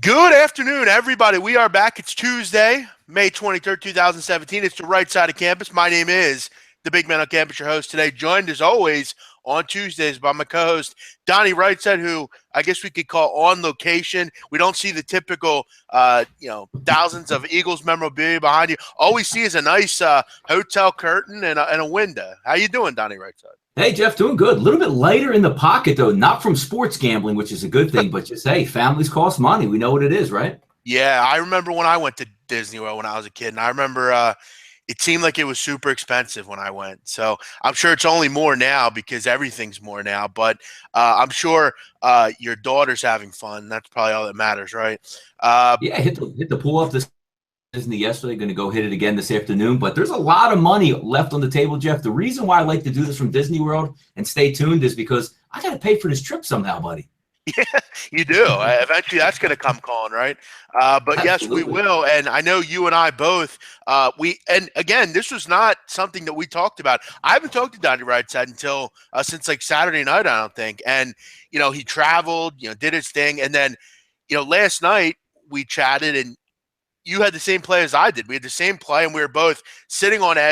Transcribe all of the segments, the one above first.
Good afternoon, everybody. We are back. It's Tuesday, May 23rd, 2017. It's the right side of campus. My name is the Big Man on Campus, your host today, joined as always on Tuesdays by my co-host, Donnie Rightside, who I guess we could call on location. We don't see the typical, thousands of Eagles memorabilia behind you. All we see is a nice hotel curtain and a window. How you doing, Donnie Rightside? Hey, Jeff, doing good. A little bit lighter in the pocket, though. Not from sports gambling, which is a good thing, but just, hey, families cost money. We know what it is, right? Yeah, I remember when I went to Disney World when I was a kid, and I remember it seemed like it was super expensive when I went. So I'm sure it's only more now because everything's more now. But I'm sure your daughter's having fun. That's probably all that matters, right? Yeah, hit the pool up this Disney yesterday. Going to go hit it again this afternoon. But there's a lot of money left on the table, Jeff. The reason why I like to do this from Disney World and stay tuned is because I got to pay for this trip somehow, buddy. Yeah, you do. Eventually, that's going to come calling, right? But yes, we will. And I know you and I both. And again, this was not something that we talked about. I haven't talked to Donnie Rightside until since like Saturday night, I don't think. And he traveled, did his thing, and then last night we chatted, and you had the same play as I did. We had the same play, and we were both sitting on the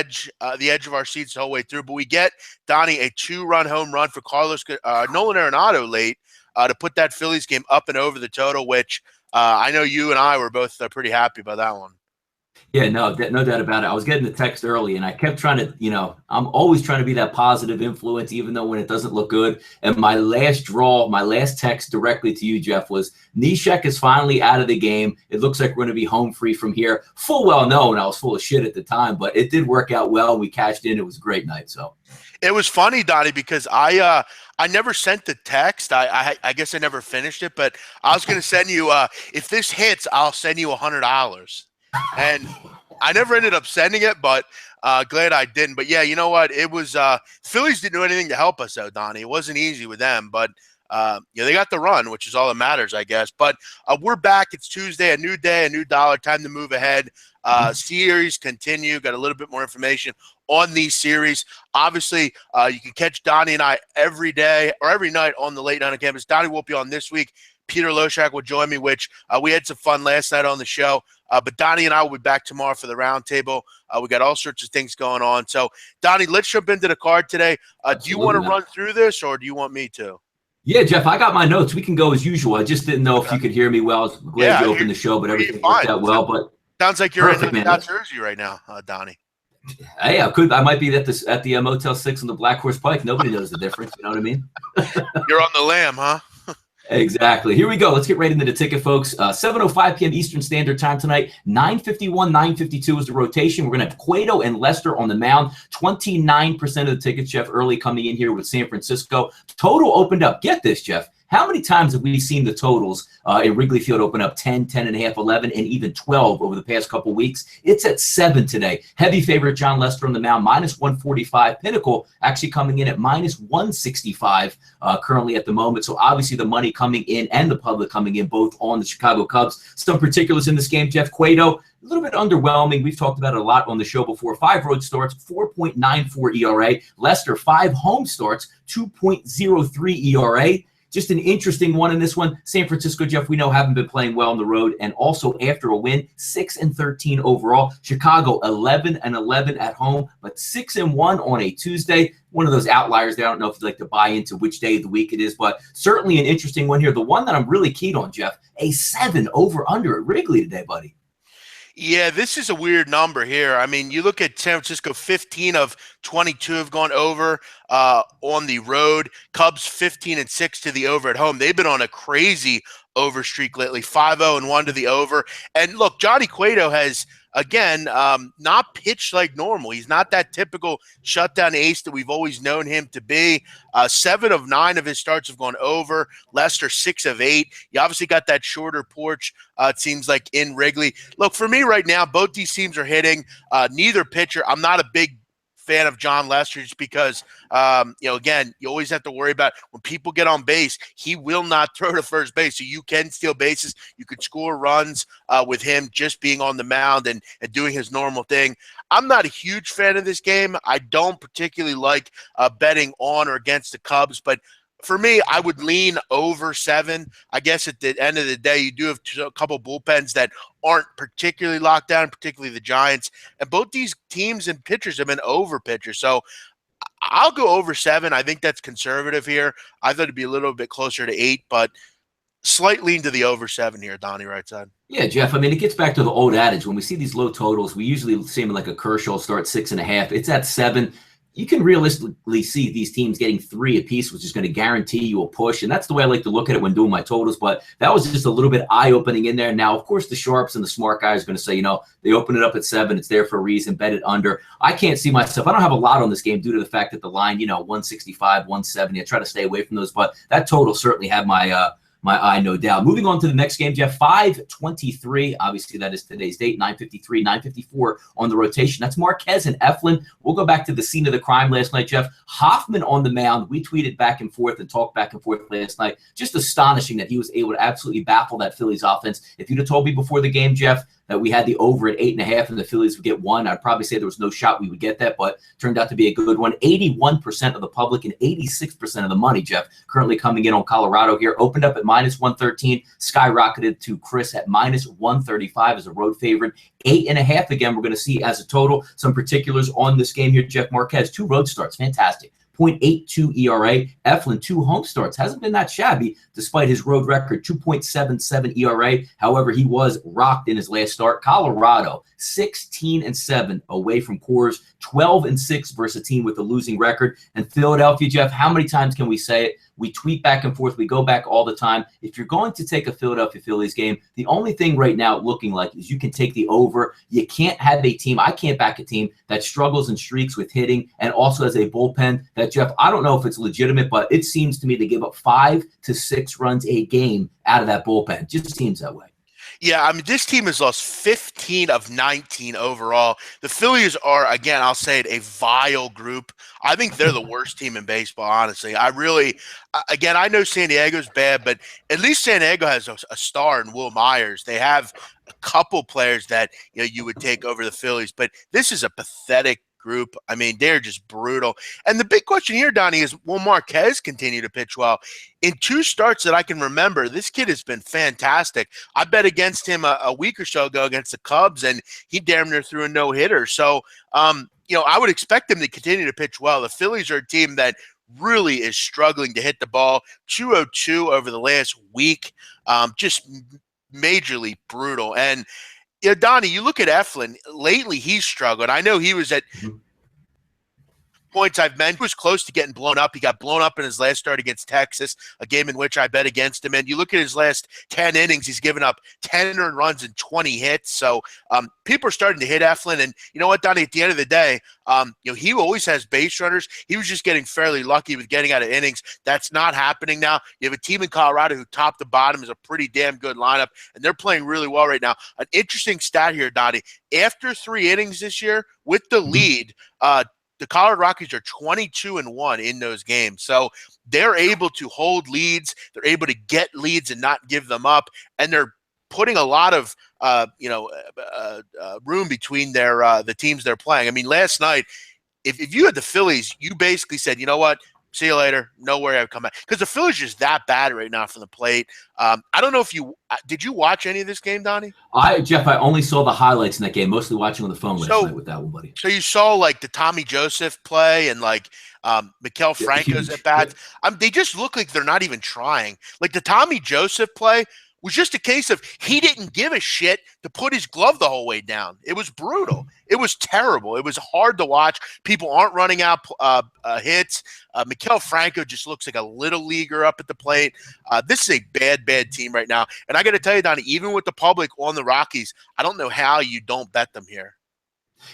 edge of our seats the whole way through. But we get Donnie a 2-run home run for Nolan Arenado late. To put that Phillies game up and over the total, which I know you and I were both pretty happy about that one. Yeah, no doubt about it. I was getting the text early, and I kept trying to, I'm always trying to be that positive influence, even though when it doesn't look good. And my last text directly to you, Jeff, was Neshek is finally out of the game. It looks like we're going to be home free from here. Full well known, I was full of shit at the time, but it did work out well. We cashed in. It was a great night. So it was funny, Donnie, because I never sent the text. I guess I never finished it, but I was going to send you, if this hits, I'll send you $100. And I never ended up sending it, but glad I didn't. But yeah, you know what? It was Phillies didn't do anything to help us, though, Donnie. It wasn't easy with them, but they got the run, which is all that matters, I guess. But we're back. It's Tuesday, a new day, a new dollar. Time to move ahead. Series continue. Got a little bit more information on these series. Obviously, you can catch Donnie and I every day or every night on the Late Night on Campus. Donnie won't be on this week. Peter Loshak will join me, which we had some fun last night on the show. But Donnie and I will be back tomorrow for the roundtable. We got all sorts of things going on. So, Donnie, let's jump into the card today. Do you want to run through this, or do you want me to? Yeah, Jeff, I got my notes. We can go as usual. I just didn't know if you could hear me well. I was glad you opened the show, but everything worked out well. But sounds like you're in South Jersey right now, Donnie. Hey, I might be at the Motel 6 on the Black Horse Pike. Nobody knows the difference. You know what I mean? You're on the lam, huh? Exactly. Here we go. Let's get right into the ticket, folks. 7:05 p.m. Eastern Standard Time tonight. 9:51, 9:52 is the rotation. We're going to have Cueto and Lester on the mound. 29% of the tickets, Jeff, early coming in here with San Francisco. Total opened up. Get this, Jeff. How many times have we seen the totals in Wrigley Field open up 10, 10.5, 11, and even 12 over the past couple weeks? It's at 7 today. Heavy favorite John Lester on the mound, -145. Pinnacle actually coming in at -165 currently at the moment. So obviously the money coming in and the public coming in both on the Chicago Cubs. Some particulars in this game, Jeff. Cueto, a little bit underwhelming. We've talked about it a lot on the show before. 5 road starts, 4.94 ERA. Lester, 5 home starts, 2.03 ERA. Just an interesting one in this one. San Francisco, Jeff, we know haven't been playing well on the road, and also after a win, 6-13 overall. Chicago, 11-11 at home, but 6-1 on a Tuesday. One of those outliers there. I don't know if you'd like to buy into which day of the week it is, but certainly an interesting one here. The one that I'm really keen on, Jeff, a 7 over-under at Wrigley today, buddy. Yeah, this is a weird number here. I mean, you look at San Francisco, 15 of 22 have gone over on the road. Cubs 15-6 to the over at home. They've been on a crazy over streak lately, 5-0-1 to the over. And look, Johnny Cueto has, again, not pitched like normal. He's not that typical shutdown ace that we've always known him to be. 7 of 9 of his starts have gone over. Lester, 6 of 8. You obviously got that shorter porch, it seems like, in Wrigley. Look, for me right now, both these teams are hitting. Neither pitcher. I'm not a big fan of John Lester just because, again, you always have to worry about when people get on base, he will not throw to first base. So you can steal bases. You could score runs with him just being on the mound and doing his normal thing. I'm not a huge fan of this game. I don't particularly like betting on or against the Cubs, but for me, I would lean over 7. I guess at the end of the day, you do have a couple bullpens that aren't particularly locked down, particularly the Giants. And both these teams and pitchers have been over pitchers. So I'll go over 7. I think that's conservative here. I thought it'd be a little bit closer to 8, but slight lean to the over 7 here, Donnie, right side. Yeah, Jeff, I mean, it gets back to the old adage. When we see these low totals, we usually see them like a Kershaw start 6.5. It's at 7. You can realistically see these teams getting 3 apiece, which is going to guarantee you a push. And that's the way I like to look at it when doing my totals. But that was just a little bit eye-opening in there. Now, of course, the sharps and the smart guys are going to say, they open it up at 7. It's there for a reason. Bet it under. I can't see myself. I don't have a lot on this game due to the fact that the line, 165, 170. I try to stay away from those. But that total certainly had my eye, no doubt. Moving on to the next game, Jeff, 5:23. Obviously, that is today's date, 9:53, 9:54 on the rotation. That's Marquez and Eflin. We'll go back to the scene of the crime last night, Jeff. Hoffman on the mound. We tweeted back and forth and talked back and forth last night. Just astonishing that he was able to absolutely baffle that Phillies offense. If you'd have told me before the game, Jeff, that we had the over at 8.5 and the Phillies would get 1, I'd probably say there was no shot we would get that, but turned out to be a good one. 81% of the public and 86% of the money, Jeff, currently coming in on Colorado here. Opened up at -113, skyrocketed to Chris at -135 as a road favorite. 8.5 again, we're going to see as a total. Some particulars on this game here, Jeff. Marquez, 2 road starts, fantastic. 0.82 ERA. Eflin, 2 home starts. Hasn't been that shabby despite his road record, 2.77 ERA. However, he was rocked in his last start. Colorado, 16-7 away from Coors, 12-6 versus a team with a losing record. And Philadelphia, Jeff, how many times can we say it? We tweet back and forth. We go back all the time. If you're going to take a Philadelphia Phillies game, the only thing right now looking like is you can take the over. You can't have a team. I can't back a team that struggles and streaks with hitting and also has a bullpen that, Jeff, I don't know if it's legitimate, but it seems to me to give up 5 to 6 runs a game out of that bullpen. Just seems that way. Yeah, I mean, this team has lost 15 of 19 overall. The Phillies are, again, I'll say it, a vile group. I think they're the worst team in baseball, honestly. I know San Diego's bad, but at least San Diego has a star in Will Myers. They have a couple players that you would take over the Phillies, but this is a pathetic group. I mean, they're just brutal. And the big question here, Donnie, is will Marquez continue to pitch well? In 2 starts that I can remember, this kid has been fantastic. I bet against him a week or so ago against the Cubs, and he damn near threw a no-hitter. So, I would expect him to continue to pitch well. The Phillies are a team that really is struggling to hit the ball. 202 over the last week, just majorly brutal. And Donnie, you look at Eflin. Lately, he's struggled. I know he was at points I've mentioned. He was close to getting blown up. He got blown up in his last start against Texas, a game in which I bet against him. And you look at his last 10 innings, he's given up 10 earned runs and 20 hits. So people are starting to hit Eflin. And you know what, Donnie, at the end of the day, he always has base runners. He was just getting fairly lucky with getting out of innings. That's not happening now. You have a team in Colorado who top to bottom is a pretty damn good lineup, and they're playing really well right now. An interesting stat here, Donnie. After 3 innings this year, with the lead, the Colorado Rockies are 22-1 in those games. So they're able to hold leads. They're able to get leads and not give them up. And they're putting a lot of room between the teams they're playing. I mean, last night, if you had the Phillies, you basically said, you know what, see you later. No worry, I've come back. Because the Phillies are just that bad right now from the plate. I don't know if did you watch any of this game, Donnie? Jeff, I only saw the highlights in that game, mostly watching on the phone last night with that one, buddy. So you saw like the Tommy Joseph play and like Maikel Franco's at bat. They just look like they're not even trying. Like the Tommy Joseph play was just a case of he didn't give a shit to put his glove the whole way down. It was brutal. It was terrible. It was hard to watch. People aren't running out hits. Maikel Franco just looks like a little leaguer up at the plate. This is a bad, bad team right now. And I got to tell you, Donnie, even with the public on the Rockies, I don't know how you don't bet them here.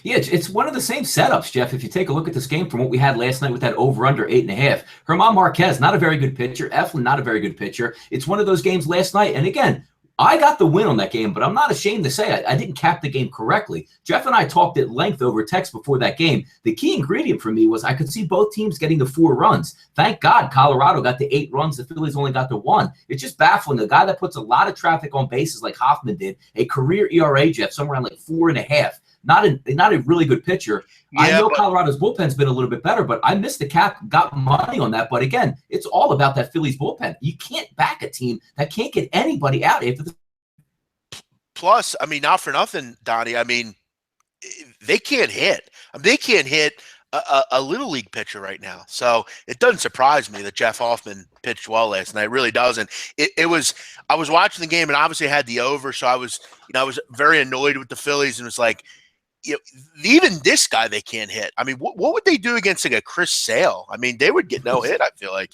Yeah, it's one of the same setups, Jeff. If you take a look at this game from what we had last night with that over-under 8.5, German Marquez, not a very good pitcher. Eflin, not a very good pitcher. It's one of those games last night. And again, I got the win on that game, but I'm not ashamed to say I didn't cap the game correctly. Jeff and I talked at length over text before that game. The key ingredient for me was I could see both teams getting the 4 runs. Thank God Colorado got the 8 runs. The Phillies only got the 1. It's just baffling. The guy that puts a lot of traffic on bases like Hoffman did, a career ERA, Jeff, somewhere around like 4.5. not a really good pitcher. I Yeah, know but Colorado's bullpen's been a little bit better, but I missed the cap, got money on that. But again, it's all about that Phillies bullpen. You can't back a team that can't get anybody out after the. plus, I mean, not for nothing, Donnie. I mean, they can't hit. I mean, they can't hit a little league pitcher right now. So it doesn't surprise me that Jeff Hoffman pitched well last night. It really doesn't. It was. I was watching the game and obviously I had the over, so I was very annoyed with the Phillies and was like, even this guy they can't hit. I mean, what would they do against like a Chris Sale? I mean, they would get no hit. I feel like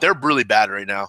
they're really bad right now.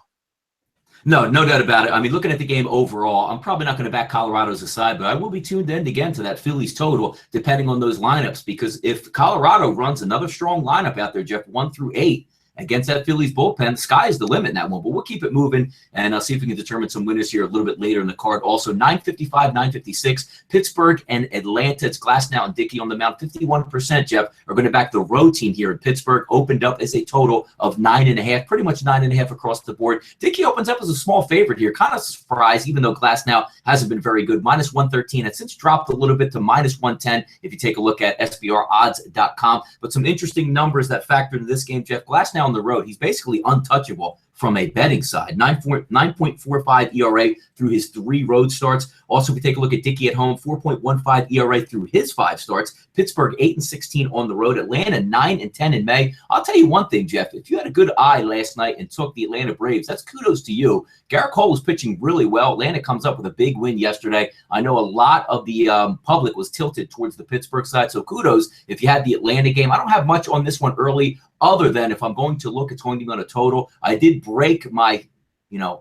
No doubt about it. I mean, looking at the game overall, I'm probably not going to back Colorado as a side, but I will be tuned in again to that Phillies total, depending on those lineups. Because if Colorado runs another strong lineup out there, Jeff, 1 through 8, against that Phillies bullpen, the sky is the limit in that one. But we'll keep it moving, and I'll see if we can determine some winners here a little bit later in the card. Also, 9:55, 9:56, Pittsburgh and Atlanta. It's Glasnow and Dickey on the mound. 51%, Jeff, are going to back the road team here in Pittsburgh. Opened up as a total of 9.5, pretty much 9.5 across the board. Dickey opens up as a small favorite here. Kind of surprised, even though Glasnow hasn't been very good. -113. It's since dropped a little bit to -110 if you take a look at SBRodds.com. But some interesting numbers that factor into this game, Jeff. Glasnow on the road, he's basically untouchable from a betting side. 9.45 ERA through his 3 road starts. Also, if we take a look at Dickey at home, 4.15 ERA through his 5 starts. Pittsburgh 8-16 on the road. Atlanta 9-10 in May. I'll tell you one thing, Jeff. If you had a good eye last night and took the Atlanta Braves, that's kudos to you. Garrett Cole was pitching really well. Atlanta comes up with a big win yesterday. I know a lot of the public was tilted towards the Pittsburgh side, so kudos if you had the Atlanta game. I don't have much on this one early, other than if I'm going to look, it's going to be on a total. I did break my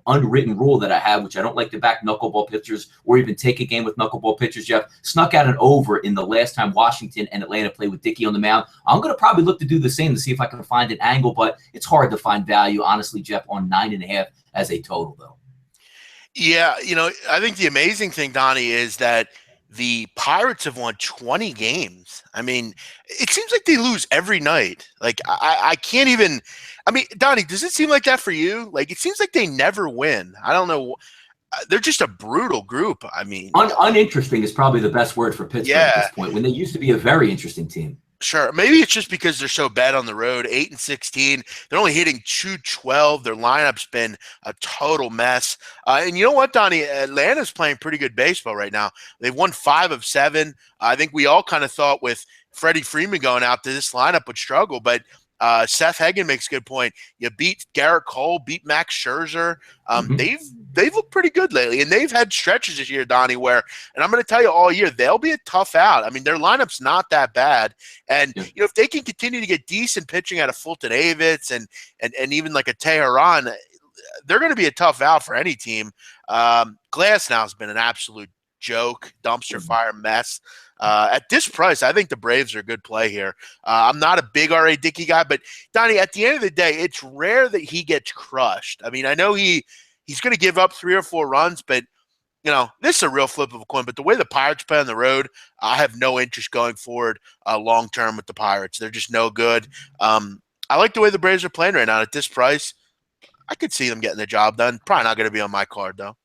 unwritten rule that I have, which I don't like to back knuckleball pitchers or even take a game with knuckleball pitchers. Jeff snuck out an over in the last time Washington and Atlanta played with Dickey on the mound. I'm going to probably look to do the same to see if I can find an angle, but it's hard to find value, honestly, Jeff, on 9.5 as a total, though. Yeah, I think the amazing thing, Donnie, is that the Pirates have won 20 games. I mean, it seems like they lose every night. Like, I can't even – I mean, Donnie, does it seem like that for you? Like, it seems like they never win. I don't know. They're just a brutal group. I mean – uninteresting is probably the best word for Pittsburgh at this point, when they used to be a very interesting team. Sure. Maybe it's just because they're so bad on the road. 8-16. They're only hitting .212. Their lineup's been a total mess. And you know what, Donnie? Atlanta's playing pretty good baseball right now. They've won 5 of 7. I think we all kind of thought with Freddie Freeman going out that this lineup would struggle, but Seth Hagen makes a good point. You beat Garrett Cole, beat Max Scherzer. They've looked pretty good lately, and they've had stretches this year, Donnie, where, and I'm going to tell you all year, they'll be a tough out. I mean, their lineup's not that bad, and if they can continue to get decent pitching out of Fulton Avitz and even like a Teheran, they're going to be a tough out for any team. Glasnow's been an absolute joke, dumpster fire mess. At this price, I think the Braves are a good play here. I'm not a big R.A. Dickey guy, but Donnie, at the end of the day, it's rare that he gets crushed. I mean, I know he's going to give up 3 or 4 runs, but this is a real flip of a coin. But the way the Pirates play on the road, I have no interest going forward long term with the Pirates. They're just no good. I like the way the Braves are playing right now. At this price, I could see them getting the job done. Probably not going to be on my card though.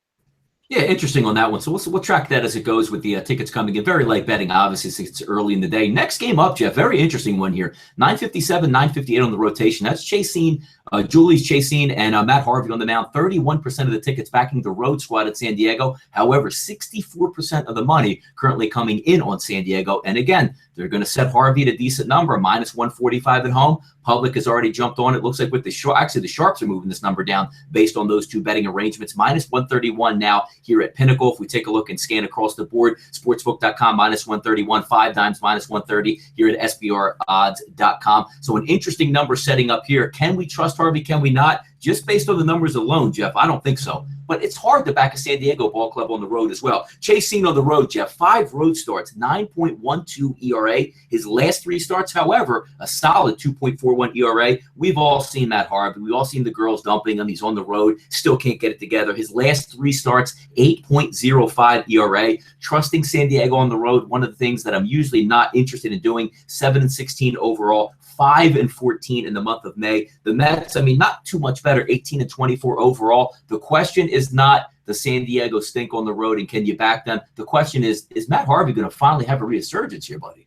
Yeah, interesting on that one. So we'll track that as it goes with the tickets coming in. Very light betting, obviously, since it's early in the day. Next game up, Jeff, very interesting one here. 9:57, 9:58 on the rotation. That's Julius Chaseen and Matt Harvey on the mound. 31% of the tickets backing the road squad at San Diego. However, 64% of the money currently coming in on San Diego. And again, they're going to set Harvey at a decent number, -145 at home. Public has already jumped on it. Looks like with the Sharps are moving this number down based on those 2 betting arrangements. -131 now here at Pinnacle. If we take a look and scan across the board, sportsbook.com -131, 5 dimes -130 here at SBRodds.com. So an interesting number setting up here. Can we trust Harvey? Can we not? Just based on the numbers alone, Jeff, I don't think so. But it's hard to back a San Diego ball club on the road as well. Chaseen on the road, Jeff, 5 road starts, 9.12 ERA. His last 3 starts, however, a solid 2.41 ERA. We've all seen Matt Harvey. We've all seen the girls dumping him. He's on the road, still can't get it together. His last 3 starts, 8.05 ERA. Trusting San Diego on the road, one of the things that I'm usually not interested in doing. 7-16 overall, 5-14 in the month of May. The Mets, I mean, not too much better, 18-24 overall. The question is not the San Diego stink on the road and can you back them? The question is Matt Harvey going to finally have a resurgence here, buddy?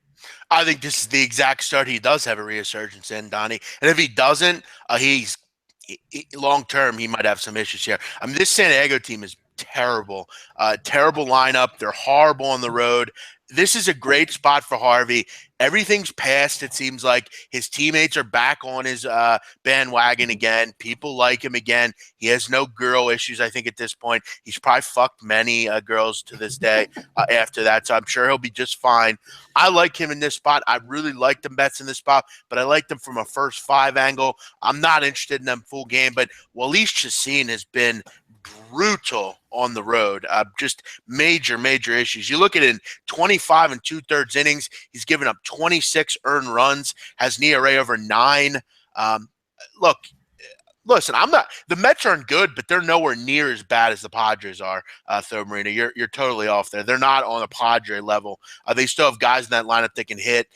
I think this is the exact start he does have a resurgence in, Donnie. And if he doesn't, long term, he might have some issues here. I mean, this San Diego team is terrible. Terrible lineup. They're horrible on the road. This is a great spot for Harvey. Everything's passed. It seems like his teammates are back on his bandwagon again. People like him again. He has no girl issues, I think, at this point. He's probably fucked many girls to this day after that, so I'm sure he'll be just fine. I like him in this spot. I really like the Mets in this spot, but I like them from a first five angle. I'm not interested in them full game, but Waleed Chacin has been brutal on the road. Just major issues. You look at it in 25 and 2/3 innings, he's given up 26 earned runs, has an ERA over 9. Look, listen, the Mets aren't good, but they're nowhere near as bad as the Padres are, Thor Marino. You're totally off there. They're not on a Padre level. They still have guys in that lineup that can hit.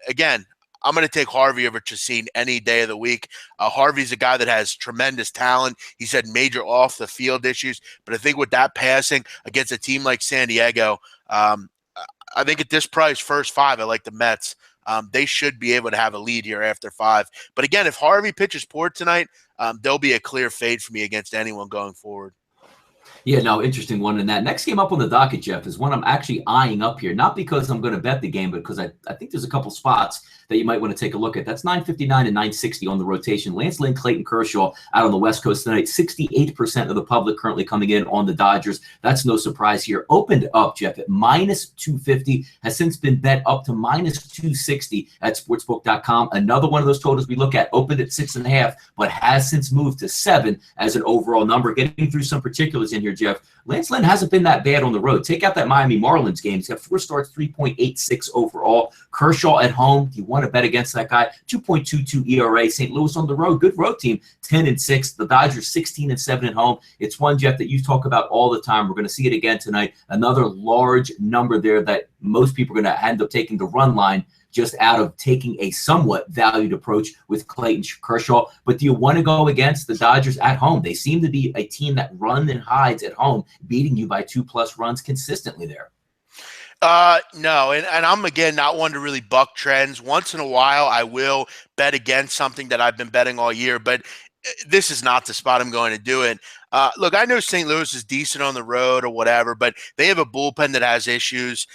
Again, I'm going to take Harvey over Chacin any day of the week. Harvey's a guy that has tremendous talent. He's had major off-the-field issues, but I think with that passing against a team like San Diego, I think at this price, first five, I like the Mets. They should be able to have a lead here after 5. But again, if Harvey pitches poor tonight, there'll be a clear fade for me against anyone going forward. Yeah, no, interesting one. And that next game up on the docket, Jeff, is one I'm actually eyeing up here. Not because I'm going to bet the game, but because I think there's a couple spots that you might want to take a look at. That's 959 and 960 on the rotation. Lance Lynn, Clayton Kershaw out on the West Coast tonight. 68% of the public currently coming in on the Dodgers. That's no surprise here. Opened up, Jeff, at -250, has since been bet up to -260 at sportsbook.com. Another one of those totals we look at, opened at 6.5, but has since moved to 7 as an overall number. Getting through some particulars in here, Jeff. Lance Lynn hasn't been that bad on the road. Take out that Miami Marlins game. He's got 4 starts, 3.86 overall. Kershaw at home. Do you want to bet against that guy? 2.22 ERA. St. Louis on the road. Good road team. 10-6. The Dodgers 16-7 at home. It's one, Jeff, that you talk about all the time. We're going to see it again tonight. Another large number there that most people are going to end up taking the run line just out of taking a somewhat valued approach with Clayton Kershaw. But do you want to go against the Dodgers at home? They seem to be a team that runs and hides at home, beating you by 2+ runs consistently there. No, and I'm, again, not one to really buck trends. Once in a while, I will bet against something that I've been betting all year, but this is not the spot I'm going to do it. Look, I know St. Louis is decent on the road or whatever, but they have a bullpen that has issues.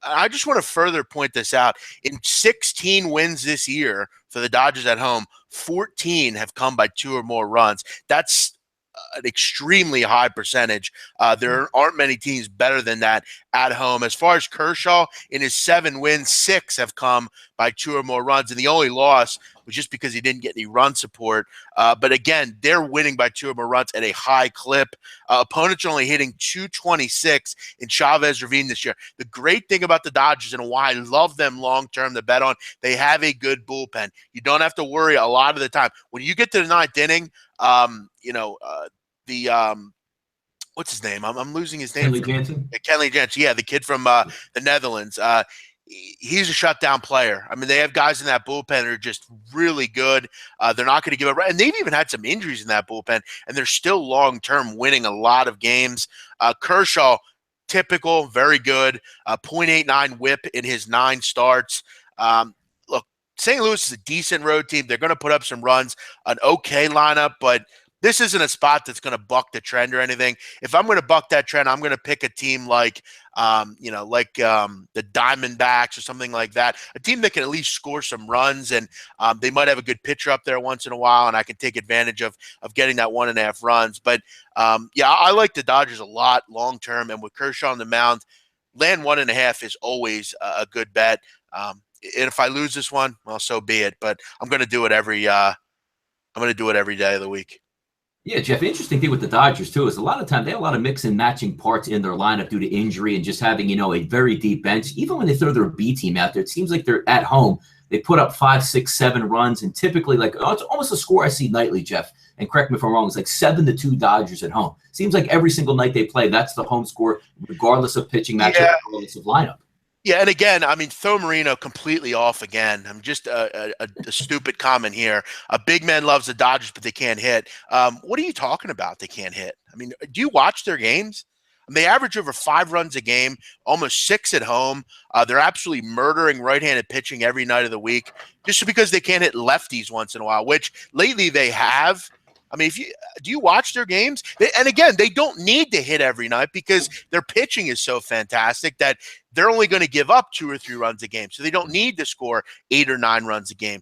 I just want to further point this out. In 16 wins this year for the Dodgers at home, 14 have come by 2 or more runs. That's an extremely high percentage. There aren't many teams better than that at home. As far as Kershaw, in his 7 wins, 6 have come by 2 or more runs, and the only loss was just because he didn't get any run support. But again, they're winning by 2 or more runs at a high clip. Opponents are only hitting 226 in Chavez Ravine this year. The great thing about the Dodgers and why I love them long-term to bet on, they have a good bullpen. You don't have to worry a lot of the time. When you get to the 9th inning, what's his name? I'm losing his name. Kenley Jansen? Kenley Jansen, yeah, the kid from the Netherlands. He's a shutdown player. I mean, they have guys in that bullpen that are just really good. They're not going to give up. And they've even had some injuries in that bullpen, and they're still long-term winning a lot of games. Kershaw, typical, very good. 0.89 whip in his 9 starts. Look, St. Louis is a decent road team. They're going to put up some runs, an okay lineup, but this isn't a spot that's going to buck the trend or anything. If I'm going to buck that trend, I'm going to pick a team like the Diamondbacks or something like that, a team that can at least score some runs, and they might have a good pitcher up there once in a while, and I can take advantage of getting that 1.5 runs. But, yeah, I like the Dodgers a lot long-term, and with Kershaw on the mound, land 1.5 is always a good bet. And if I lose this one, well, so be it. But I'm going to do it every day of the week. Yeah, Jeff, interesting thing with the Dodgers, too, is a lot of times they have a lot of mix and matching parts in their lineup due to injury and just having, a very deep bench. Even when they throw their B team out there, it seems like they're at home. They put up 5, 6, 7 runs, and typically, it's almost a score I see nightly, Jeff. And correct me if I'm wrong, it's like 7-2 Dodgers at home. Seems like every single night they play, that's the home score, regardless of pitching matchup, regardless of lineup. Yeah, and again, I mean, throw Marino completely off again. I'm just a stupid comment here. A big man loves the Dodgers, but they can't hit. What are you talking about? They can't hit. I mean, do you watch their games? They average over 5 runs a game, almost 6 at home. They're absolutely murdering right-handed pitching every night of the week, just because they can't hit lefties once in a while, which lately they have. I mean, do you watch their games? And again, they don't need to hit every night because their pitching is so fantastic that they're only going to give up 2 or 3 runs a game. So they don't need to score 8 or 9 runs a game.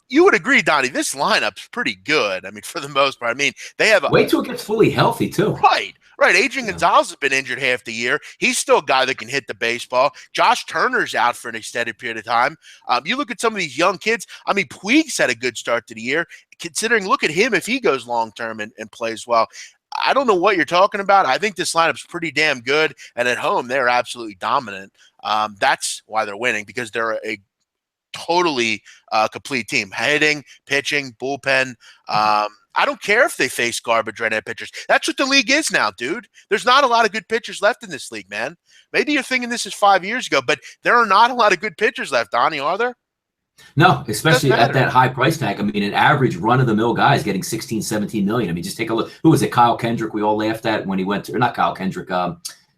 You would agree, Donnie, this lineup's pretty good. I mean, for the most part. I mean, they have wait till it gets fully healthy too. Right. Adrian Gonzalez has been injured half the year. He's still a guy that can hit the baseball. Josh Turner's out for an extended period of time. You look at some of these young kids. I mean, Puig's had a good start to the year. Considering, look at him if he goes long-term and plays well. I don't know what you're talking about. I think this lineup's pretty damn good, and at home, they're absolutely dominant. That's why they're winning, because they're a totally complete team. Hitting, pitching, bullpen. I don't care if they face garbage right-handed pitchers. That's what the league is now, dude. There's not a lot of good pitchers left in this league, man. Maybe you're thinking this is 5 years ago, but there are not a lot of good pitchers left, Donnie, are there? No, especially at that high price tag. I mean, an average run-of-the-mill guy is getting 16, 17 million. I mean, just take a look. Who was it? Kyle Kendrick, we all laughed at when he went to – or not Kyle Kendrick,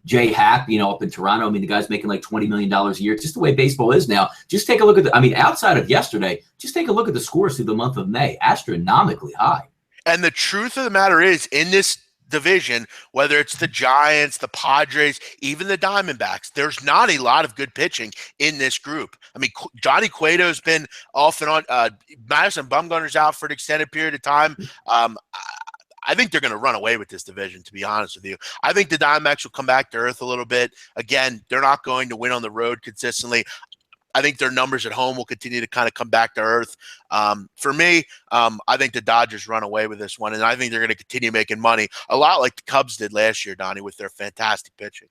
Jay Happ, up in Toronto. I mean, the guy's making like $20 million a year. It's just the way baseball is now. Just take a look at outside of yesterday, just take a look at the scores through the month of May. Astronomically high. And the truth of the matter is, in this division, whether it's the Giants, the Padres, even the Diamondbacks, there's not a lot of good pitching in this group. I mean, Johnny Cueto's been off and on. Madison Bumgarner's out for an extended period of time. I think they're going to run away with this division, to be honest with you. I think the Diamondbacks will come back to earth a little bit. Again, they're not going to win on the road consistently. I think their numbers at home will continue to kind of come back to earth. For me, I think the Dodgers run away with this one, and I think they're going to continue making money, a lot like the Cubs did last year, Donnie, with their fantastic pitching.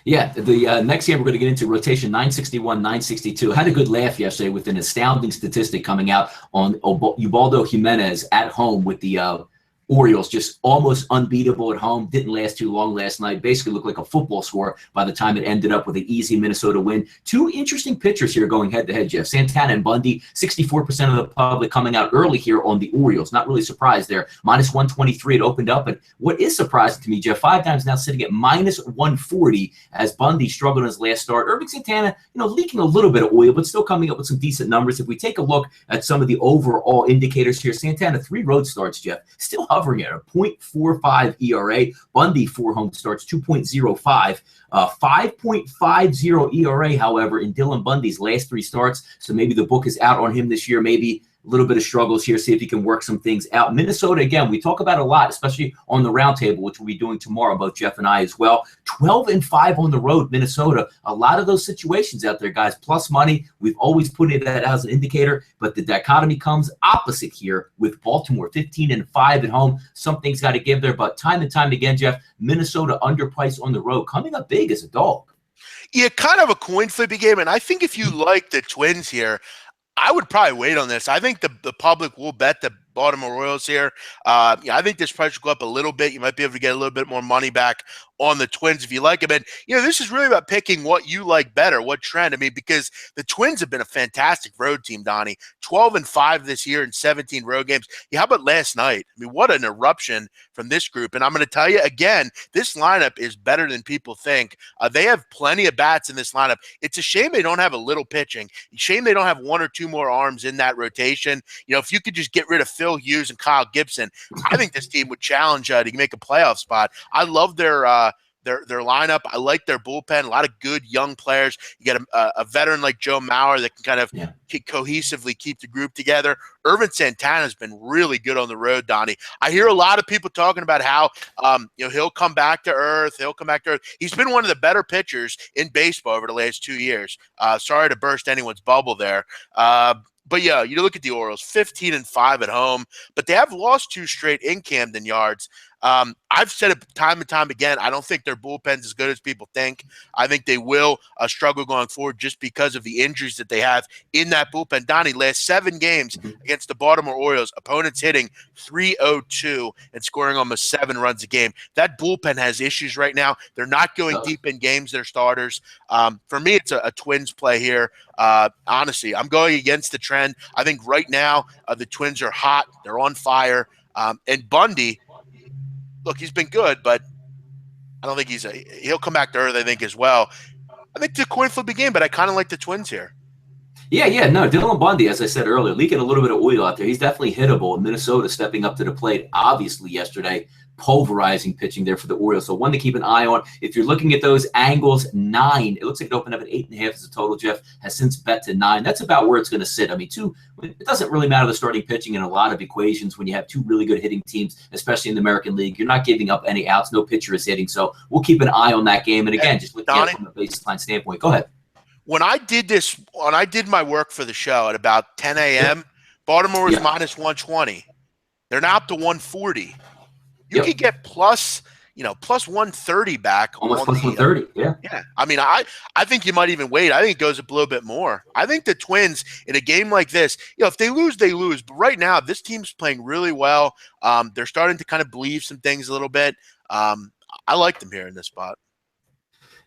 Yeah, the next game we're going to get into, rotation 961, 962. Had a good laugh yesterday with an astounding statistic coming out on Ubaldo Jimenez at home with the Orioles, just almost unbeatable at home. Didn't last too long last night. Basically looked like a football score by the time it ended up with an easy Minnesota win. 2 interesting pitchers here going head-to-head, Jeff. Santana and Bundy, 64% of the public coming out early here on the Orioles. Not really surprised there. Minus 123 it opened up. But what is surprising to me, Jeff, 5 times now sitting at minus 140 as Bundy struggled in his last start. Irving Santana, leaking a little bit of oil, but still coming up with some decent numbers. If we take a look at some of the overall indicators here, Santana, 3 road starts, Jeff, still hovering at a 0.45 ERA. Bundy, 4 home starts, 2.05. 5.50 ERA, however, in Dylan Bundy's last 3 starts. So maybe the book is out on him this year. Maybe a little bit of struggles here, see if he can work some things out. Minnesota, again, we talk about a lot, especially on the roundtable, which we'll be doing tomorrow, both Jeff and I as well. 12-5 on the road, Minnesota. A lot of those situations out there, guys, plus money. We've always put it as an indicator, but the dichotomy comes opposite here with Baltimore, 15-5 at home. Something's got to give there, but time and time again, Jeff, Minnesota underpriced on the road, coming up big as a dog. Yeah, kind of a coin flipping game, and I think if you like the Twins here, I would probably wait on this. I think the public will bet the Baltimore Royals here. I think this price will go up a little bit. You might be able to get a little bit more money back on the Twins if you like them. And, this is really about picking what you like better, what trend. I mean, because the Twins have been a fantastic road team, Donnie. 12-5 this year in 17 road games. Yeah, how about last night? I mean, what an eruption from this group. And I'm going to tell you again, this lineup is better than people think. They have plenty of bats in this lineup. It's a shame they don't have a little pitching. Shame they don't have 1 or 2 more arms in that rotation. If you could just get rid of Phil Hughes and Kyle Gibson, I think this team would challenge to make a playoff spot. I love their lineup. I like their bullpen. A lot of good young players. You got a veteran like Joe Mauer that can kind of cohesively keep the group together. Irvin Santana has been really good on the road, Donnie. I hear a lot of people talking about how he'll come back to earth. He's been one of the better pitchers in baseball over the last 2 years. Sorry to burst anyone's bubble there. But yeah, you look at the Orioles, 15-5 at home, but they have lost 2 straight in Camden Yards. I've said it time and time again. I don't think their bullpen's as good as people think. I think they will struggle going forward just because of the injuries that they have in that bullpen. Donnie, last 7 games against the Baltimore Orioles, opponents hitting .302 and scoring almost 7 runs a game. That bullpen has issues right now. They're not going deep in games, their starters. For me, it's a Twins play here. Honestly, I'm going against the trend. I think right now the Twins are hot. They're on fire. And Bundy, look, he's been good, but I don't think he'll come back to earth, I think, as well. I think it's a coin flip game, but I kind of like the Twins here. Yeah, no, Dylan Bundy, as I said earlier, leaking a little bit of oil out there. He's definitely hittable. Minnesota stepping up to the plate, obviously, yesterday, pulverizing pitching there for the Orioles. So one to keep an eye on. If you're looking at those angles, 9. It looks like it opened up at 8.5 as a total. Jeff has since bet to 9. That's about where it's going to sit. I mean, it doesn't really matter the starting pitching in a lot of equations when you have 2 really good hitting teams, especially in the American League. You're not giving up any outs. No pitcher is hitting. So we'll keep an eye on that game. And again, just looking at it from a baseline standpoint. Go ahead. When I did my work for the show at about 10 a.m., Baltimore was minus 120. They're now up to 140. You could get plus 130 back. Almost plus 130, yeah. I mean, I think you might even wait. I think it goes up a little bit more. I think the Twins, in a game like this, if they lose, they lose. But right now, this team's playing really well. They're starting to kind of believe some things a little bit. I like them here in this spot.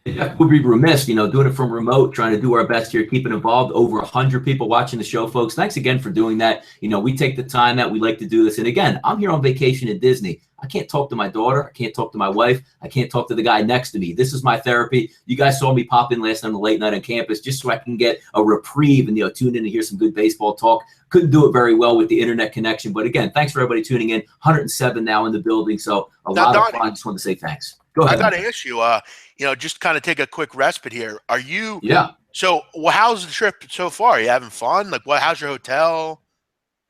Yeah, we'd be remiss, doing it from remote, trying to do our best here, keeping involved. Over 100 people watching the show, folks. Thanks again for doing that. We take the time that we like to do this. And again, I'm here on vacation at Disney. I can't talk to my daughter. I can't talk to my wife. I can't talk to the guy next to me. This is my therapy. You guys saw me pop in last night on the late night on campus just so I can get a reprieve and tune in and hear some good baseball talk. Couldn't do it very well with the internet connection. But again, thanks for everybody tuning in. 107 now in the building. So lot of fun. I just want to say thanks. Go ahead. I got to ask you, just kind of take a quick respite here. Are you? Yeah. So, how's the trip so far? Are you having fun? Like, how's your hotel?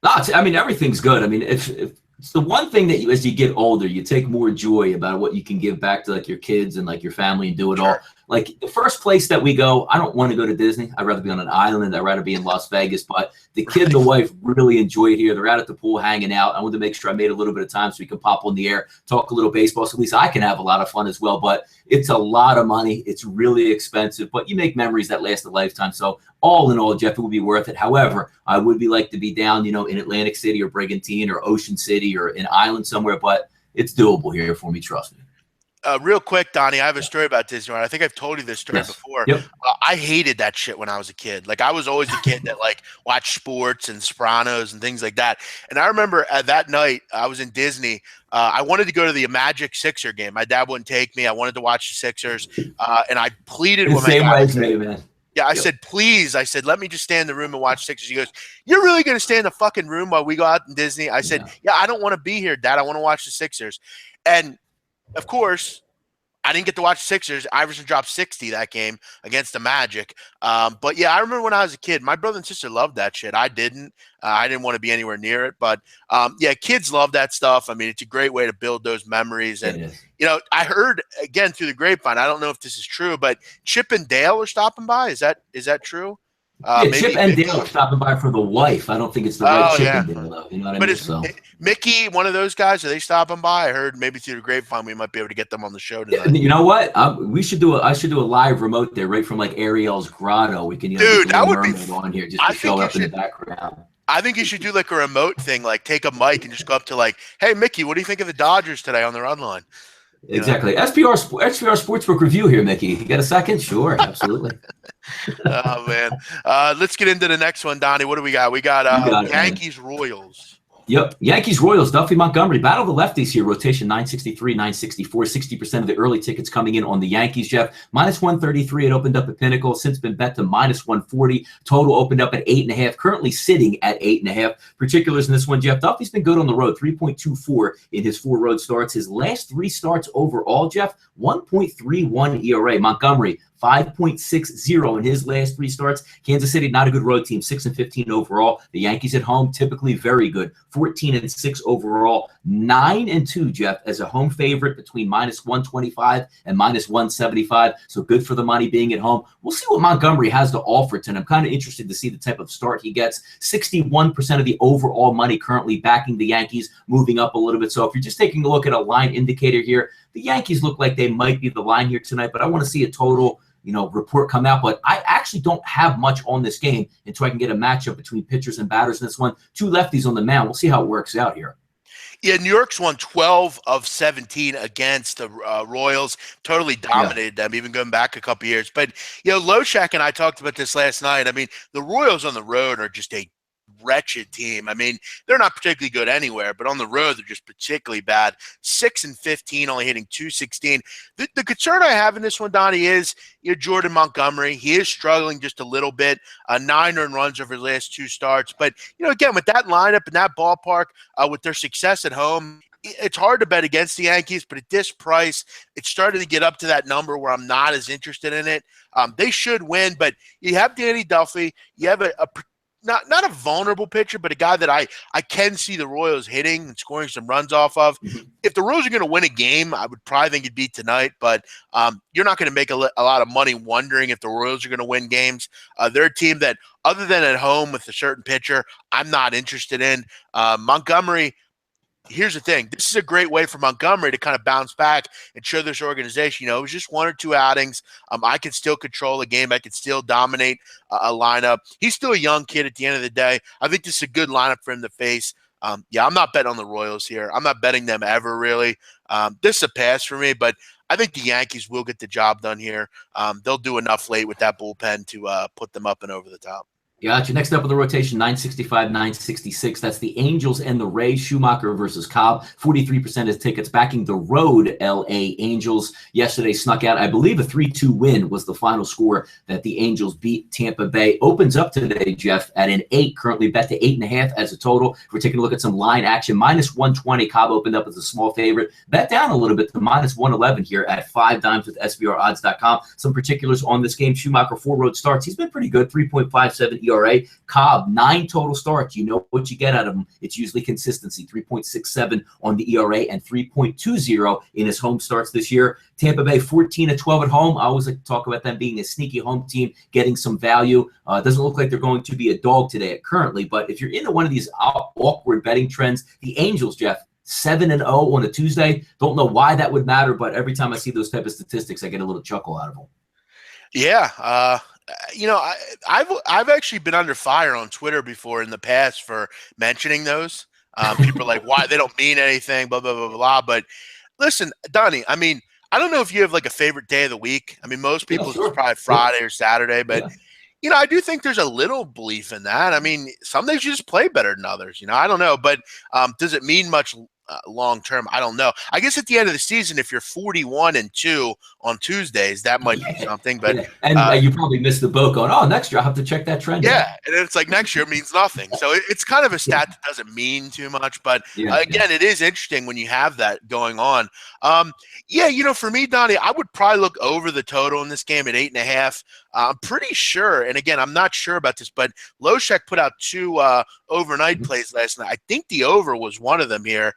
No, everything's good. I mean, if it's the one thing that as you get older, you take more joy about what you can give back to like your kids and like your family and do it all. Like the first place that we go, I don't want to go to Disney. I'd rather be on an island. I'd rather be in Las Vegas. But the kid and the wife really enjoy it here. They're out at the pool hanging out. I wanted to make sure I made a little bit of time so we can pop on the air, talk a little baseball. So at least I can have a lot of fun as well. But it's a lot of money. It's really expensive. But you make memories that last a lifetime. So all in all, Jeff, it would be worth it. However, I would like to be down, in Atlantic City or Brigantine or Ocean City or an island somewhere. But it's doable here for me. Trust me. Real quick, Donnie, I have a story about Disneyland. I think I've told you this story before. Yep. I hated that shit when I was a kid. Like, I was always a kid that, watched sports and Sopranos and things like that. And I remember that night I was in Disney. I wanted to go to the Magic Sixer game. My dad wouldn't take me. I wanted to watch the Sixers. And I pleaded with my dad. Man. Yeah, I said, please. I said, let me just stay in the room and watch Sixers. He goes, you're really going to stay in the fucking room while we go out in Disney? I said, yeah, I don't want to be here, Dad. I want to watch the Sixers. And of course, I didn't get to watch the Sixers. Iverson dropped 60 that game against the Magic. But, yeah, I remember when I was a kid, my brother and sister loved that shit. I didn't. I didn't want to be anywhere near it. But, kids love that stuff. I mean, it's a great way to build those memories. And, I heard, again, through the grapevine, I don't know if this is true, but Chip and Dale are stopping by. Is that true? Chip and Dale are stopping by for the wife. I don't think it's the right Chip and Dale, though. You know what I mean? Is Mickey one of those guys? Are they stopping by? I heard maybe through the grapevine we might be able to get them on the show tonight. You know what? I should do a live remote there, right from like Ariel's grotto. We can dude, that would be on here just to show up in the background. I think you should do like a remote thing, like take a mic and just go up to like, hey Mickey, what do you think of the Dodgers today on the run line? Exactly. SPR Sportsbook review here, Mickey. You got a second? Sure, absolutely. Oh man. Let's get into the next one, Donnie. What do we got? We got Yankees Royals. Yep. Yankees Royals, Duffy Montgomery. Battle of the lefties here. Rotation 963, 964. 60% of the early tickets coming in on the Yankees, Jeff. Minus 133. It opened up at Pinnacle. Since been bet to minus 140. Total opened up at 8.5. Currently sitting at 8.5. Particulars in this one, Jeff. Duffy's been good on the road. 3.24 in his 4 road starts. His last 3 starts overall, Jeff. 1.31 ERA. Montgomery, 5.60 in his last 3 starts. Kansas City, not a good road team, 6-15 overall. The Yankees at home, typically very good, 14-6 overall, 9-2, Jeff, as a home favorite between -125 and -175. So good for the money being at home. We'll see what Montgomery has to offer tonight. I'm kind of interested to see the type of start he gets. 61% of the overall money currently backing the Yankees, moving up a little bit. So if you're just taking a look at a line indicator here, the Yankees look like they might be the line here tonight, but I want to see a total report come out. But I actually don't have much on this game until I can get a matchup between pitchers and batters in this one. Two lefties on the mound. We'll see how it works out here. Yeah, New York's won 12 of 17 against the Royals. Totally dominated them, even going back a couple years. But, Loshak and I talked about this last night. I mean, the Royals on the road are just a wretched team. I mean, they're not particularly good anywhere, but on the road, they're just particularly bad. 6-15, only hitting .216. The concern I have in this one, Donnie, is Jordan Montgomery. He is struggling just a little bit. 9 earned runs over his last 2 starts. But, again, with that lineup and that ballpark, with their success at home, it's hard to bet against the Yankees, but at this price, it's starting to get up to that number where I'm not as interested in it. They should win, but you have Danny Duffy. You have not a vulnerable pitcher, but a guy that I can see the Royals hitting and scoring some runs off of. Mm-hmm. If the Royals are going to win a game, I would probably think it'd be tonight, but you're not going to make a lot of money wondering if the Royals are going to win games. They're a team that, other than at home with a certain pitcher, I'm not interested in. Montgomery, here's the thing. This is a great way for Montgomery to kind of bounce back and show this organization, it was just 1 or 2 outings. I can still control the game. I can still dominate a lineup. He's still a young kid at the end of the day. I think this is a good lineup for him to face. I'm not betting on the Royals here. I'm not betting them ever, really. This is a pass for me, but I think the Yankees will get the job done here. They'll do enough late with that bullpen to put them up and over the top. Gotcha. Next up on the rotation, 965, 966. That's the Angels and the Rays. Schumacher versus Cobb. 43% of tickets backing the road L.A. Angels. Yesterday snuck out, I believe, a 3-2 win was the final score that the Angels beat Tampa Bay. Opens up today, Jeff, at an 8, currently bet to 8.5 as a total. If we're taking a look at some line action, -120. Cobb opened up as a small favorite. Bet down a little bit to -111 here at 5 dimes with SBRodds.com. Some particulars on this game. Schumacher, 4 road starts. He's been pretty good, 3.57 ERA. Cobb, 9 total starts. You know what you get out of him. It's usually consistency. 3.67 on the ERA and 3.20 in his home starts this year. Tampa Bay, 14-12 at home. I always like to talk about them being a sneaky home team, getting some value. It doesn't look like they're going to be a dog today currently, but if you're into one of these awkward betting trends, the Angels, Jeff, 7-0 on a Tuesday. Don't know why that would matter, but every time I see those type of statistics, I get a little chuckle out of them. Yeah, I've actually been under fire on Twitter before in the past for mentioning those. People are like, why? They don't mean anything, blah, blah, blah, blah. But listen, Donnie, I mean, I don't know if you have like a favorite day of the week. I mean, most people it's probably Friday or Saturday, but I do think there's a little belief in that. I mean, some days you just play better than others. I don't know, but does it mean much long term? I don't know. I guess at the end of the season, if you're 41-2 on Tuesdays, that might be something. But and you probably missed the boat going, oh, next year I'll have to check that trend. Yeah, and it's like next year means nothing. So it's kind of a stat that doesn't mean too much. But again, it is interesting when you have that going on. For me, Donnie, I would probably look over the total in this game at 8.5. I'm pretty sure, and again, I'm not sure about this, but Loshak put out 2 overnight plays last night. I think the over was one of them here.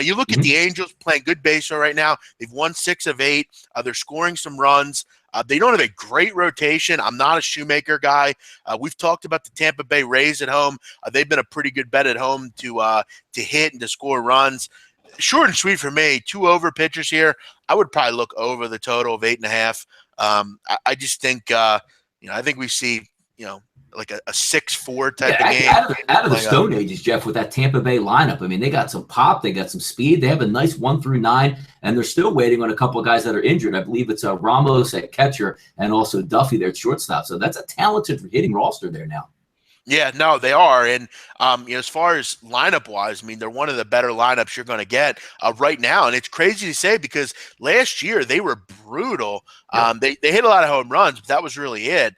You look at the Angels playing good baseball right now. They've won 6 of 8. They're scoring some runs. They don't have a great rotation. I'm not a Shoemaker guy. We've talked about the Tampa Bay Rays at home. They've been a pretty good bet at home to hit and to score runs. Short and sweet for me. 2 over pitchers here. I would probably look over the total of 8.5. I just think, I think we see, like a 6-4 type of game. Out of the Stone Ages, Jeff, with that Tampa Bay lineup. I mean, they got some pop, they got some speed, they have a nice 1 through 9, and they're still waiting on a couple of guys that are injured. I believe it's Ramos at catcher and also Duffy there at shortstop. So that's a talented hitting roster there now. Yeah, no, they are. And, as far as lineup-wise, I mean, they're one of the better lineups you're going to get right now. And it's crazy to say because last year they were brutal. They hit a lot of home runs, but that was really it.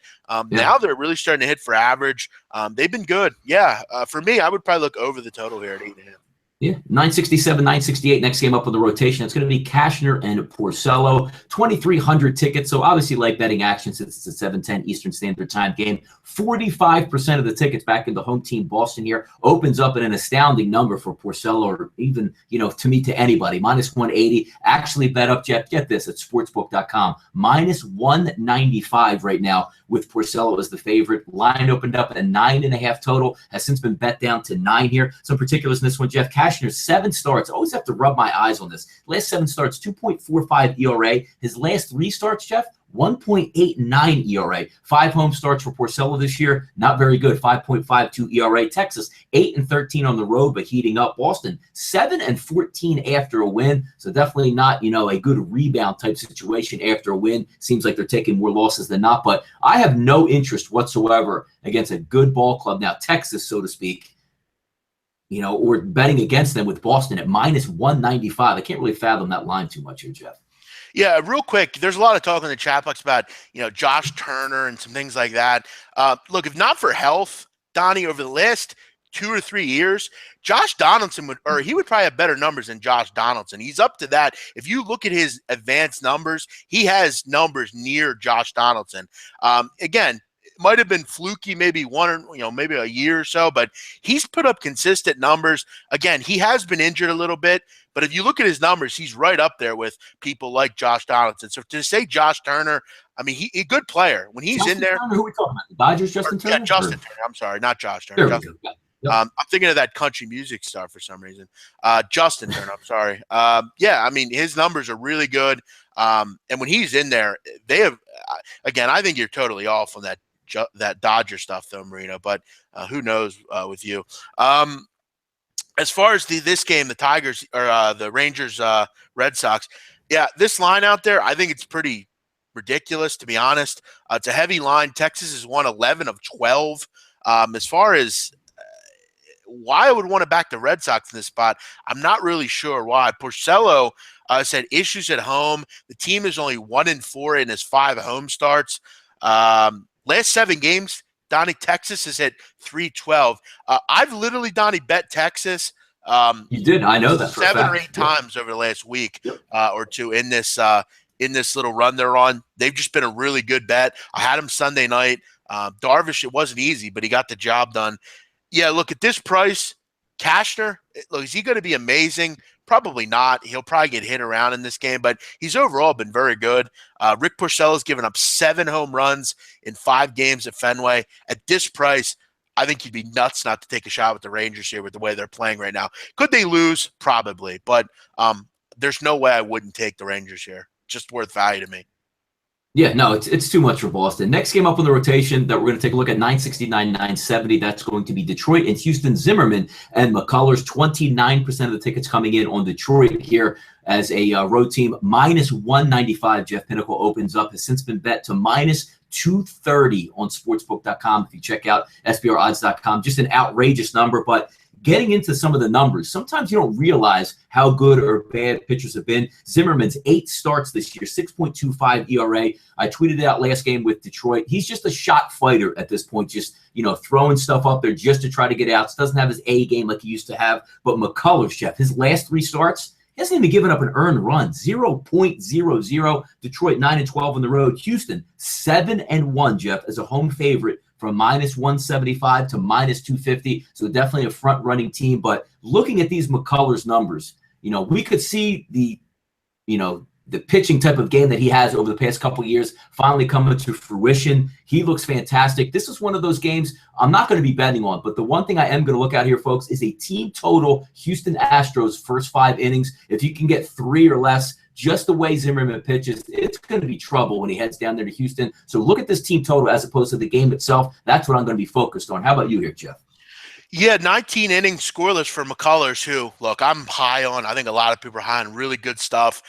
Now they're really starting to hit for average. They've been good. Yeah, for me, I would probably look over the total here at 8.5. Yeah, 967, 968. Next game up on the rotation. It's going to be Kashner and Porcello. 2,300 tickets. So obviously, like betting action since it's a 7:10 Eastern Standard Time game. 45% of the tickets back in the home team Boston here opens up at an astounding number for Porcello, or even to me, to anybody. -180. Actually, bet up, Jeff. Get this at sportsbook.com. -195 right now with Porcello as the favorite. Line opened up at 9.5 total. Has since been bet down to 9 here. Some particulars in this one, Jeff. Kashner's 7 starts. I always have to rub my eyes on this. Last 7 starts, 2.45 ERA. His last 3 starts, Jeff, 1.89 ERA. 5 home starts for Porcello this year. Not very good. 5.52 ERA. Texas, 8-13 on the road, but heating up. Boston, 7-14 after a win. So definitely not, a good rebound type situation after a win. Seems like they're taking more losses than not. But I have no interest whatsoever against a good ball club. Now, Texas, so to speak, or betting against them with Boston at -195. I can't really fathom that line too much here, Jeff. Yeah, real quick, there's a lot of talk in the chat box about, Josh Turner and some things like that. Look, if not for health, Donnie, over the last 2 or 3 years, Josh Donaldson he would probably have better numbers than Josh Donaldson. He's up to that. If you look at his advanced numbers, he has numbers near Josh Donaldson. Again, it might have been fluky, maybe maybe a year or so, but he's put up consistent numbers. Again, he has been injured a little bit, but if you look at his numbers, he's right up there with people like Josh Donaldson. So to say Josh Turner, I mean, he's a good player. When he's Justin in there. Turner, who are we talking about? The Dodgers, Justin Turner? Yeah, Justin Turner. I'm sorry, not Josh Turner. There we go. Yep. I'm thinking of that country music star for some reason. Justin Turner, I'm sorry. Yeah, I mean, his numbers are really good. And when he's in there, they have, again, I think you're totally off on that Dodger stuff though, Marino, but who knows with you. As far as this game, the Tigers or the Rangers, Red Sox, yeah, this line out there, I think it's pretty ridiculous, to be honest. It's a heavy line. Texas has won 11 of 12. As far as why I would want to back the Red Sox in this spot, I'm not really sure why. Porcello said issues at home. The team is only 1-4 in his 5 home starts. Last 7 games, Donnie, Texas is at 312. I've literally, Donnie, bet Texas. You did. I know that 7 or 8 times over the last week or two in this little run they're on. They've just been a really good bet. I had him Sunday night. Darvish, it wasn't easy, but he got the job done. Yeah, look at this price. Kashner, look, is he going to be amazing? Probably not. He'll probably get hit around in this game, but he's overall been very good. Rick Porcello's given up 7 home runs in 5 games at Fenway. At this price, I think you'd be nuts not to take a shot with the Rangers here with the way they're playing right now. Could they lose? Probably, but there's no way I wouldn't take the Rangers here. Just worth value to me. Yeah, no, it's too much for Boston. Next game up on the rotation that we're going to take a look at, 969, 970. That's going to be Detroit and Houston. Zimmerman and McCullers, 29% of the tickets coming in on Detroit here as a road team. -195. Jeff Pinnacle opens up, has since been bet to -230 on sportsbook.com. If you check out SBRodds.com, just an outrageous number, but getting into some of the numbers, sometimes you don't realize how good or bad pitchers have been. Zimmerman's 8 starts this year, 6.25 ERA. I tweeted it out last game with Detroit. He's just a shot fighter at this point, just, throwing stuff up there just to try to get outs. Doesn't have his A game like he used to have. But McCullers, Jeff, his last 3 starts, he hasn't even given up an earned run, 0.00. Detroit 9-12 on the road. Houston 7-1, Jeff, as a home favorite, from -175 to -250. So definitely a front-running team. But looking at these McCullers numbers, we could see the pitching type of game that he has over the past couple of years finally coming to fruition. He looks fantastic. This is one of those games I'm not going to be betting on, but the one thing I am going to look at here, folks, is a team total Houston Astros first 5 innings. If you can get 3 or less, just the way Zimmerman pitches, it's going to be trouble when he heads down there to Houston. So look at this team total as opposed to the game itself. That's what I'm going to be focused on. How about you here, Jeff? Yeah, 19 innings scoreless for McCullers, who, look, I'm high on. I think a lot of people are high on really good stuff.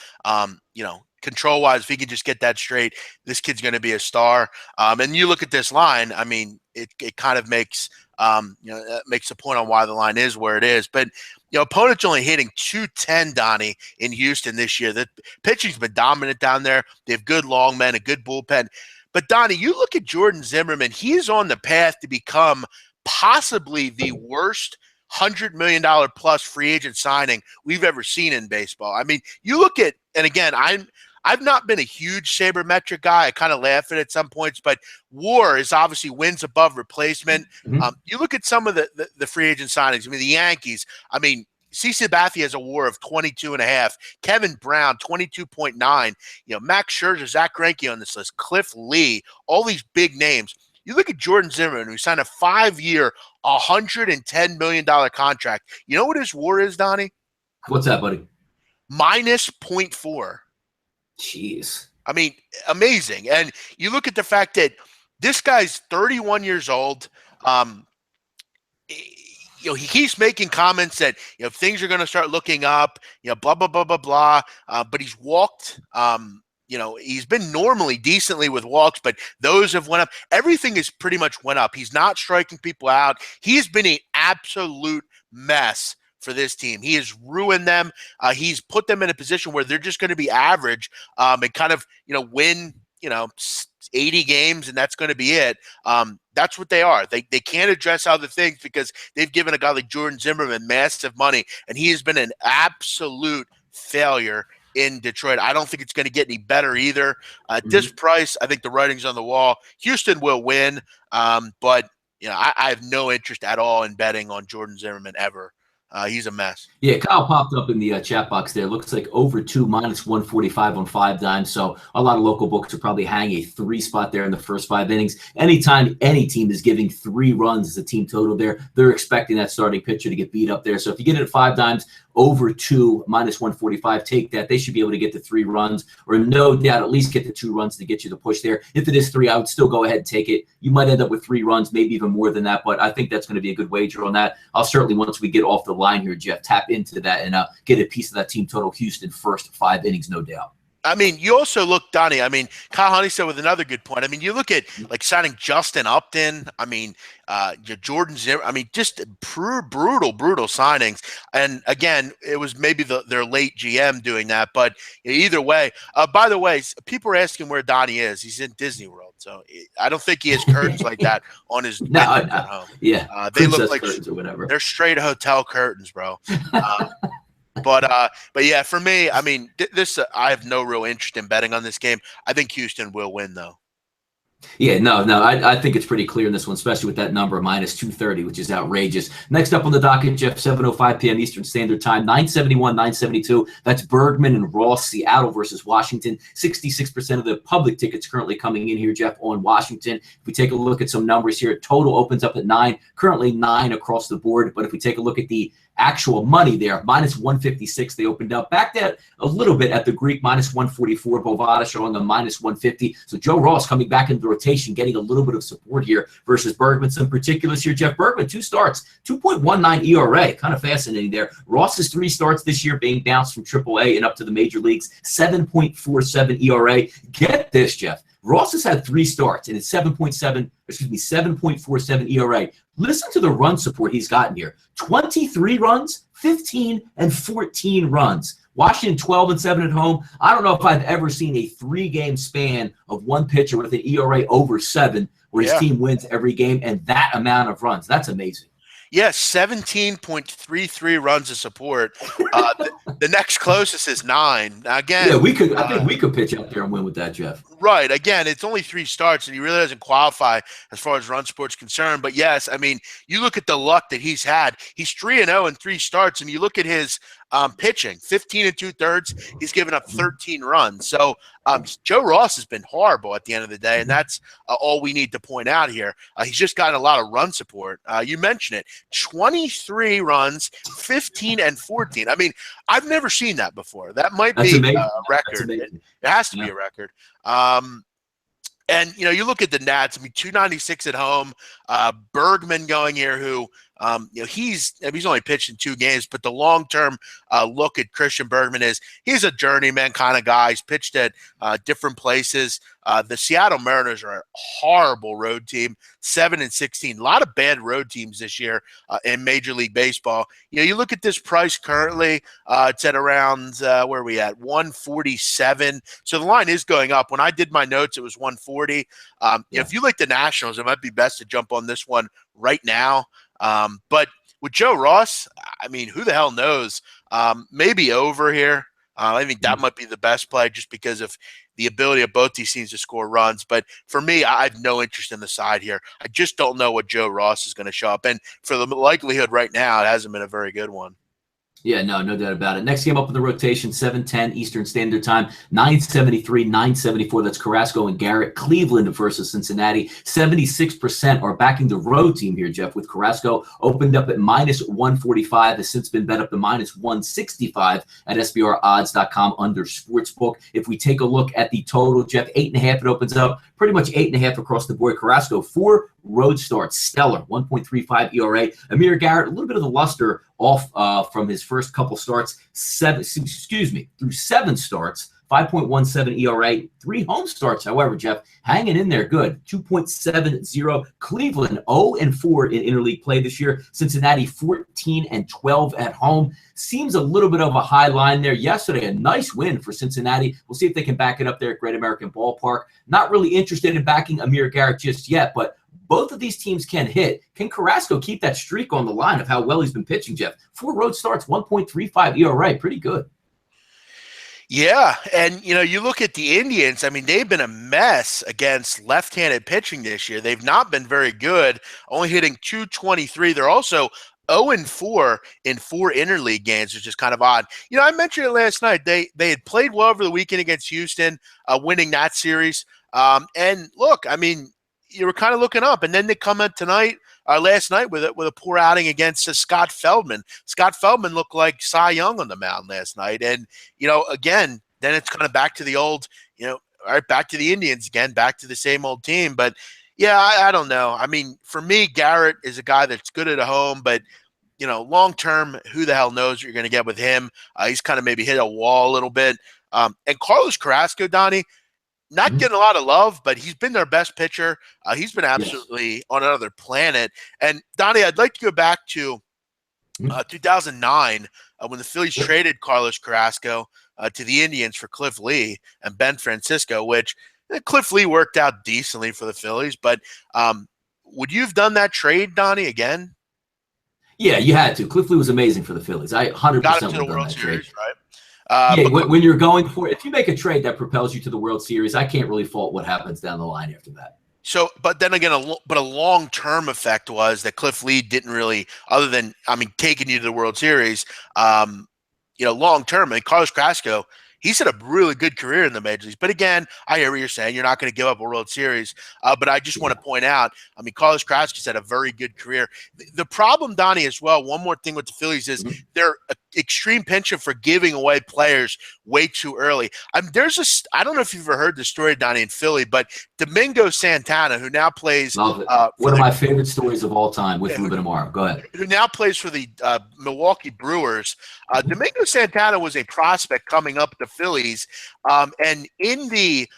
Control-wise, if he can just get that straight, this kid's going to be a star. And you look at this line, I mean, it kind of makes makes a point on why the line is where it is. But opponents only hitting 210, Donnie, in Houston this year. The pitching's been dominant down there. They have good long men, a good bullpen. But Donnie, you look at Jordan Zimmerman, he is on the path to become possibly the worst $100 million plus free agent signing we've ever seen in baseball. I mean, you look at, and again, I've not been a huge sabermetric guy. I kind of laugh at it at some points, but WAR is obviously wins above replacement. You look at some of the free agent signings. I mean, the Yankees. I mean, CeCe Sabathia has a WAR of 22.5. Kevin Brown, 22.9. Max Scherzer, Zach Greinke on this list. Cliff Lee, all these big names. You look at Jordan Zimmerman, who signed a 5-year, $110 million contract. You know what his WAR is, Donnie? What's that, buddy? Minus 0.4. Jeez. I mean, amazing. And you look at the fact that this guy's 31 years old. He keeps making comments that things are going to start looking up. Blah blah blah blah blah. But he's walked. He's been normally decently with walks, but those have went up. Everything has pretty much went up. He's not striking people out. He's been an absolute mess for this team. He has ruined them. He's put them in a position where they're just going to be average and kind of, win, 80 games, and that's going to be it. That's what they are. They can't address other things because they've given a guy like Jordan Zimmerman massive money, and he has been an absolute failure in Detroit. I don't think it's going to get any better either. At this price, I think the writing's on the wall. Houston will win, but I have no interest at all in betting on Jordan Zimmerman ever. He's a mess. Yeah, Kyle popped up in the chat box there. Looks like over 2 minus 145 on 5 dimes. So a lot of local books are probably hanging a 3 spot there in the first 5 innings. Anytime any team is giving 3 runs as a team total there, they're expecting that starting pitcher to get beat up there. So if you get it at 5 dimes, over 2 minus 145, take that. They should be able to get the 3 runs, or no doubt at least get the 2 runs to get you the push there. If it is 3, I would still go ahead and take it. You might end up with 3 runs, maybe even more than that, but I think that's going to be a good wager on that. I'll certainly, once we get off the line here, Jeff, tap into that and get a piece of that team total Houston first 5 innings, no doubt. I mean, you also look, Donnie, Kyle Honey said with another good point. You look at like signing Justin Upton. Jordan Zimmer. Just brutal signings. And again, it was maybe their late GM doing that. But either way, by the way, people are asking where Donnie is. He's in Disney World. So I don't think he has curtains like that on his windows at home. Yeah. They look like curtains or whatever. They're straight hotel curtains, bro. But yeah, for me, this I have no real interest in betting on this game. I think Houston will win, though. Yeah, no, I think it's pretty clear in this one, especially with that number minus 230, which is outrageous. Next up on the docket, Jeff, 7:05 p.m. Eastern Standard Time, 971, 972. That's Bergman and Ross, Seattle versus Washington. 66% of the public tickets currently coming in here, Jeff, on Washington. If we take a look at some numbers here, total opens up at 9, currently 9 across the board. But if we take a look at the actual money there, minus 156, they opened up. Back that a little bit at the Greek, minus 144. Bovada showing a minus 150. So Joe Ross coming back into the rotation, getting a little bit of support here versus Bergman. Some particulars here, Jeff. Bergman, 2 starts, 2.19 ERA. Kind of fascinating there. Ross's 3 starts this year being bounced from AAA and up to the major leagues, 7.47 ERA. Get this, Jeff. Ross has had 3 starts and it's 7.47 ERA. Listen to the run support he's gotten here. 23 runs, 15 and 14 runs. Washington 12-7 at home. I don't know if I've ever seen a 3-game span of one pitcher with an ERA over 7 where his team wins every game and that amount of runs. That's amazing. Yeah, 17.33 runs of support. The next closest is 9. Now, again, yeah, I think we could pitch out there and win with that, Jeff. Right. Again, it's only 3 starts, and he really doesn't qualify as far as run support's concerned. But yes, you look at the luck that he's had. He's 3-0 in 3 starts, and you look at his pitching, 15 2/3. He's given up 13 runs. So Joe Ross has been horrible at the end of the day, and that's all we need to point out here. He's just gotten a lot of run support. You mentioned it, 23 runs, 15 and 14. I've never seen that before. That might be a record. It has to be a record. And you look at the Nats. 296 at home. Bergman going here, who he's only pitched in 2 games, but the long-term look at Christian Bergman is he's a journeyman kind of guy. He's pitched at different places. The Seattle Mariners are a horrible road team, 7-16. A lot of bad road teams this year in Major League Baseball. You look at this price currently, it's at around, where are we at, 147. So the line is going up. When I did my notes, it was 140. If you like the Nationals, it might be best to jump on this one right now. But with Joe Ross, I mean, who the hell knows? Maybe over here. I think that might be the best play just because of the ability of both these teams to score runs. But for me, I have no interest in the side here. I just don't know what Joe Ross is going to show up. And for the likelihood right now, it hasn't been a very good one. Yeah, no doubt about it. Next game up in the rotation, 7:10 Eastern Standard Time, 973, 974. That's Carrasco and Garrett. Cleveland versus Cincinnati. 76% are backing the road team here, Jeff, with Carrasco opened up at -145, has since been bet up to -165 at SBRodds.com under Sportsbook. If we take a look at the total, Jeff, 8.5, it opens up. Pretty much 8.5 across the board. Carrasco, 4 road starts, stellar, 1.35 ERA. Amir Garrett, a little bit of the luster off from his first couple starts, through 7 starts, 5.17 ERA, 3 home starts. However, Jeff, hanging in there good, 2.70. Cleveland 0-4 in interleague play this year. Cincinnati 14-12 at home. Seems a little bit of a high line there. Yesterday, a nice win for Cincinnati. We'll see if they can back it up there at Great American Ballpark. Not really interested in backing Amir Garrett just yet, but both of these teams can hit. Can Carrasco keep that streak on the line of how well he's been pitching, Jeff? 4 road starts, 1.35 ERA, pretty good. Yeah, and you look at the Indians, I mean, they've been a mess against left-handed pitching this year. They've not been very good, only hitting .223. They're also 0-4 in 4 interleague games, which is kind of odd. I mentioned it last night. They had played well over the weekend against Houston, winning that series. And look, I mean, you were kind of looking up, and then they come in last night with a poor outing against Scott Feldman. Scott Feldman looked like Cy Young on the mound last night, and again, then it's kind of back to the old, all right, back to the Indians again, back to the same old team. But yeah, I don't know. I mean, for me, Garrett is a guy that's good at home, but long term, who the hell knows what you're going to get with him? He's kind of maybe hit a wall a little bit. And Carlos Carrasco, Donnie, not getting a lot of love, but he's been their best pitcher. He's been absolutely on another planet. And Donnie, I'd like to go back to 2009 when the Phillies traded Carlos Carrasco to the Indians for Cliff Lee and Ben Francisco, which Cliff Lee worked out decently for the Phillies. But would you have done that trade, Donnie, again? Yeah, you had to. Cliff Lee was amazing for the Phillies. I 100% got him to the would have done World that Series, trade. right? When you're going for it, if you make a trade that propels you to the World Series, I can't really fault what happens down the line after that. So, but then again, a long-term effect was that Cliff Lee didn't really, other than, taking you to the World Series, long-term, and Carlos Carrasco, he's had a really good career in the major leagues. But again, I hear what you're saying. You're not going to give up a World Series. But I just want to point out, Carlos Carrasco's had a very good career. The problem, Donnie, as well, one more thing with the Phillies is they're extreme penchant for giving away players way too early. I don't know if you've ever heard the story, Donnie, in Philly, but Domingo Santana, who now plays one of my favorite stories of all time with Ruben Amaro. Go ahead. Who now plays for the Milwaukee Brewers. Domingo Santana was a prospect coming up the Phillies, and in the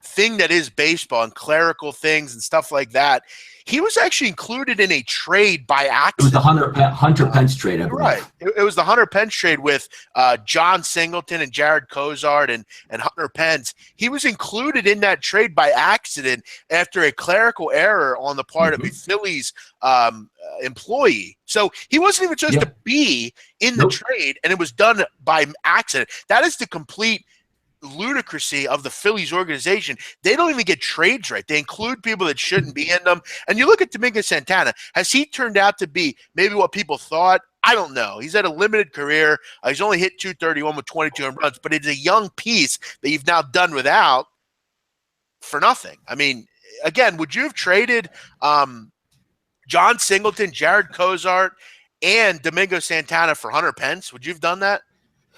thing that is baseball and clerical things and stuff like that, he was actually included in a trade by accident. It was the Hunter Pence trade, I believe. Right. It was the Hunter Pence trade with John Singleton and Jared Cozart and Hunter Pence. He was included in that trade by accident after a clerical error on the part of a Phillies employee. So he wasn't even supposed to be in the trade, and it was done by accident. That is the complete ludicrousy of the Phillies organization. They don't even get trades right. They include people that shouldn't be in them. And you look at Domingo Santana. Has he turned out to be maybe what people thought? I don't know. He's had a limited career. He's only hit .231 with 22 home runs, but it's a young piece that you've now done without for nothing. Again, would you have traded John Singleton, Jared Cozart, and Domingo Santana for Hunter Pence? Would you have done that?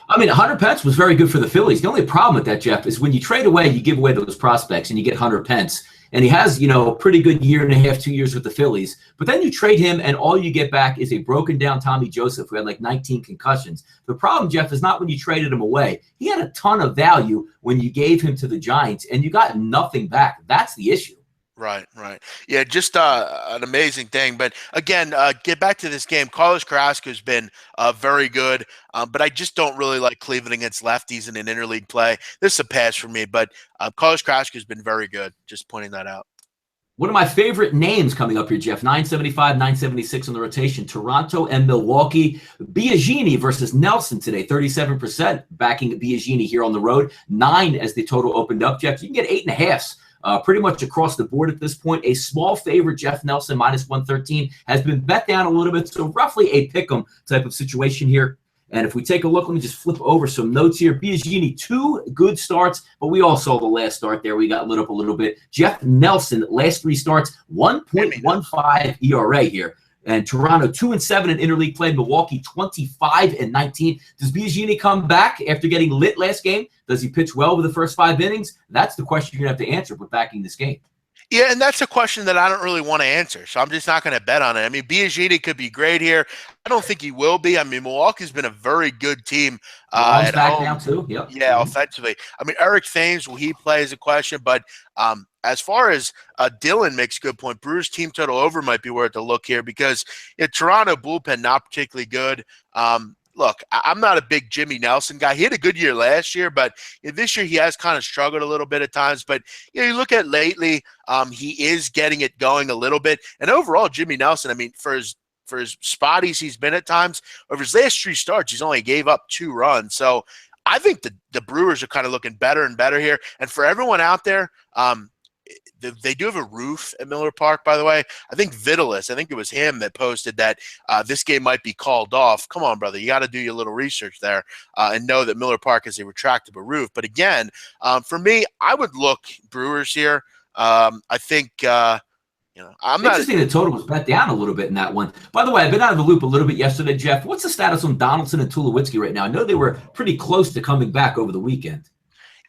Hunter Pence was very good for the Phillies. The only problem with that, Jeff, is when you trade away, you give away those prospects and you get Hunter Pence. And he has, a pretty good year and a half, 2 years with the Phillies. But then you trade him and all you get back is a broken down Tommy Joseph who had like 19 concussions. The problem, Jeff, is not when you traded him away. He had a ton of value when you gave him to the Giants and you got nothing back. That's the issue. Right. Yeah, just an amazing thing. But again, get back to this game. Carlos Carrasco has been very good, but I just don't really like Cleveland against lefties in an interleague play. This is a pass for me, but Carlos Carrasco has been very good. Just pointing that out. One of my favorite names coming up here, Jeff, 975, 976 on the rotation. Toronto and Milwaukee. Biagini versus Nelson today, 37% backing Biagini here on the road. 9 as the total opened up, Jeff. You can get 8.5s pretty much across the board at this point. A small favorite, Jeff Nelson, minus 113, has been bet down a little bit, so roughly a pick'em type of situation here. And if we take a look, let me just flip over some notes here. Biagini, 2 good starts, but we all saw the last start there. We got lit up a little bit. Jeff Nelson, last 3 starts, 1.15 ERA here. And Toronto, 2-7 in interleague play. Milwaukee, 25-19. Does Biagini come back after getting lit last game? Does he pitch well over the first 5 innings? That's the question you're going to have to answer with backing this game. Yeah, and that's a question that I don't really want to answer, so I'm just not going to bet on it. I mean, Biagini could be great here. I don't think he will be. I mean, Milwaukee's been a very good team at back home. now too. Yep. Yeah, offensively. I mean, Eric Thames, will he play is a question, but as far as Dylan makes a good point, Brewers team total over might be worth a look here because Toronto bullpen not particularly good. Look, I'm not a big Jimmy Nelson guy. He had a good year last year, but this year he has kind of struggled a little bit at times. But you look at lately, he is getting it going a little bit. And overall, Jimmy Nelson, I mean, for his spotties he's been at times, over his last 3 starts, he's only gave up 2 runs. So I think the Brewers are kind of looking better and better here. And for everyone out there, they do have a roof at Miller Park, by the way. I think Vitalis, I think it was him that posted that this game might be called off. Come on, brother. You got to do your little research there and know that Miller Park is a retractable roof. But again, for me, I would look Brewers here. I think I'm not interesting. The total was bet down a little bit in that one. By the way, I've been out of the loop a little bit yesterday, Jeff. What's the status on Donaldson and Tulowitzki right now? I know they were pretty close to coming back over the weekend.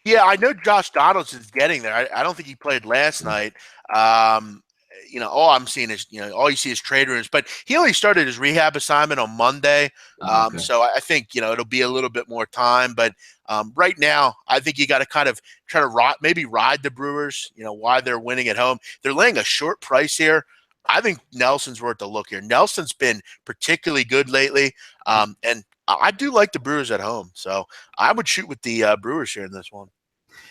Yeah, I know Josh Donaldson's getting there. I don't think he played last night. All I'm seeing is, all you see is trade rumors. But he only started his rehab assignment on Monday. Okay. So I think, it'll be a little bit more time. But right now, I think you got to kind of try to ride the Brewers, why they're winning at home. They're laying a short price here. I think Nelson's worth a look here. Nelson's been particularly good lately. And I do like the Brewers at home. So I would shoot with the Brewers here in this one.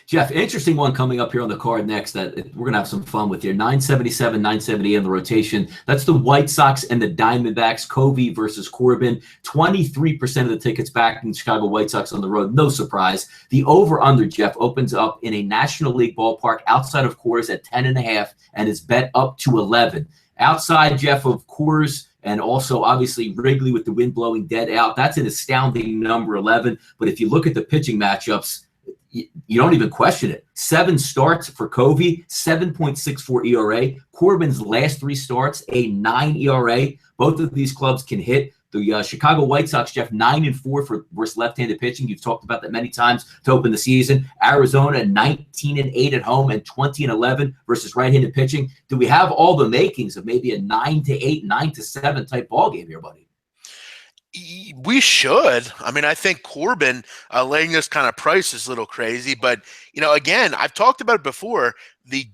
Jeff, interesting one coming up here on the card next that we're going to have some fun with here. 977, 978 on the rotation. That's the White Sox and the Diamondbacks. Covey versus Corbin. 23% of the tickets back in Chicago White Sox on the road. No surprise. The over-under, Jeff, opens up in a National League ballpark outside of Coors at 10.5 and is bet up to 11. Outside, Jeff, of Coors and also obviously Wrigley with the wind blowing dead out. That's an astounding number 11. But if you look at the pitching matchups, you don't even question it. 7 starts for Covey, 7.64 ERA. Corbin's last 3 starts, a 9 ERA. Both of these clubs can hit. The Chicago White Sox, Jeff, 9-4 versus left-handed pitching. You've talked about that many times to open the season. Arizona, 19-8 at home and 20-11 versus right-handed pitching. Do we have all the makings of maybe a 9-8, 9-7 type ball game here, buddy? We should. I mean, I think Corbin laying this kind of price is a little crazy, but again, I've talked about it before. The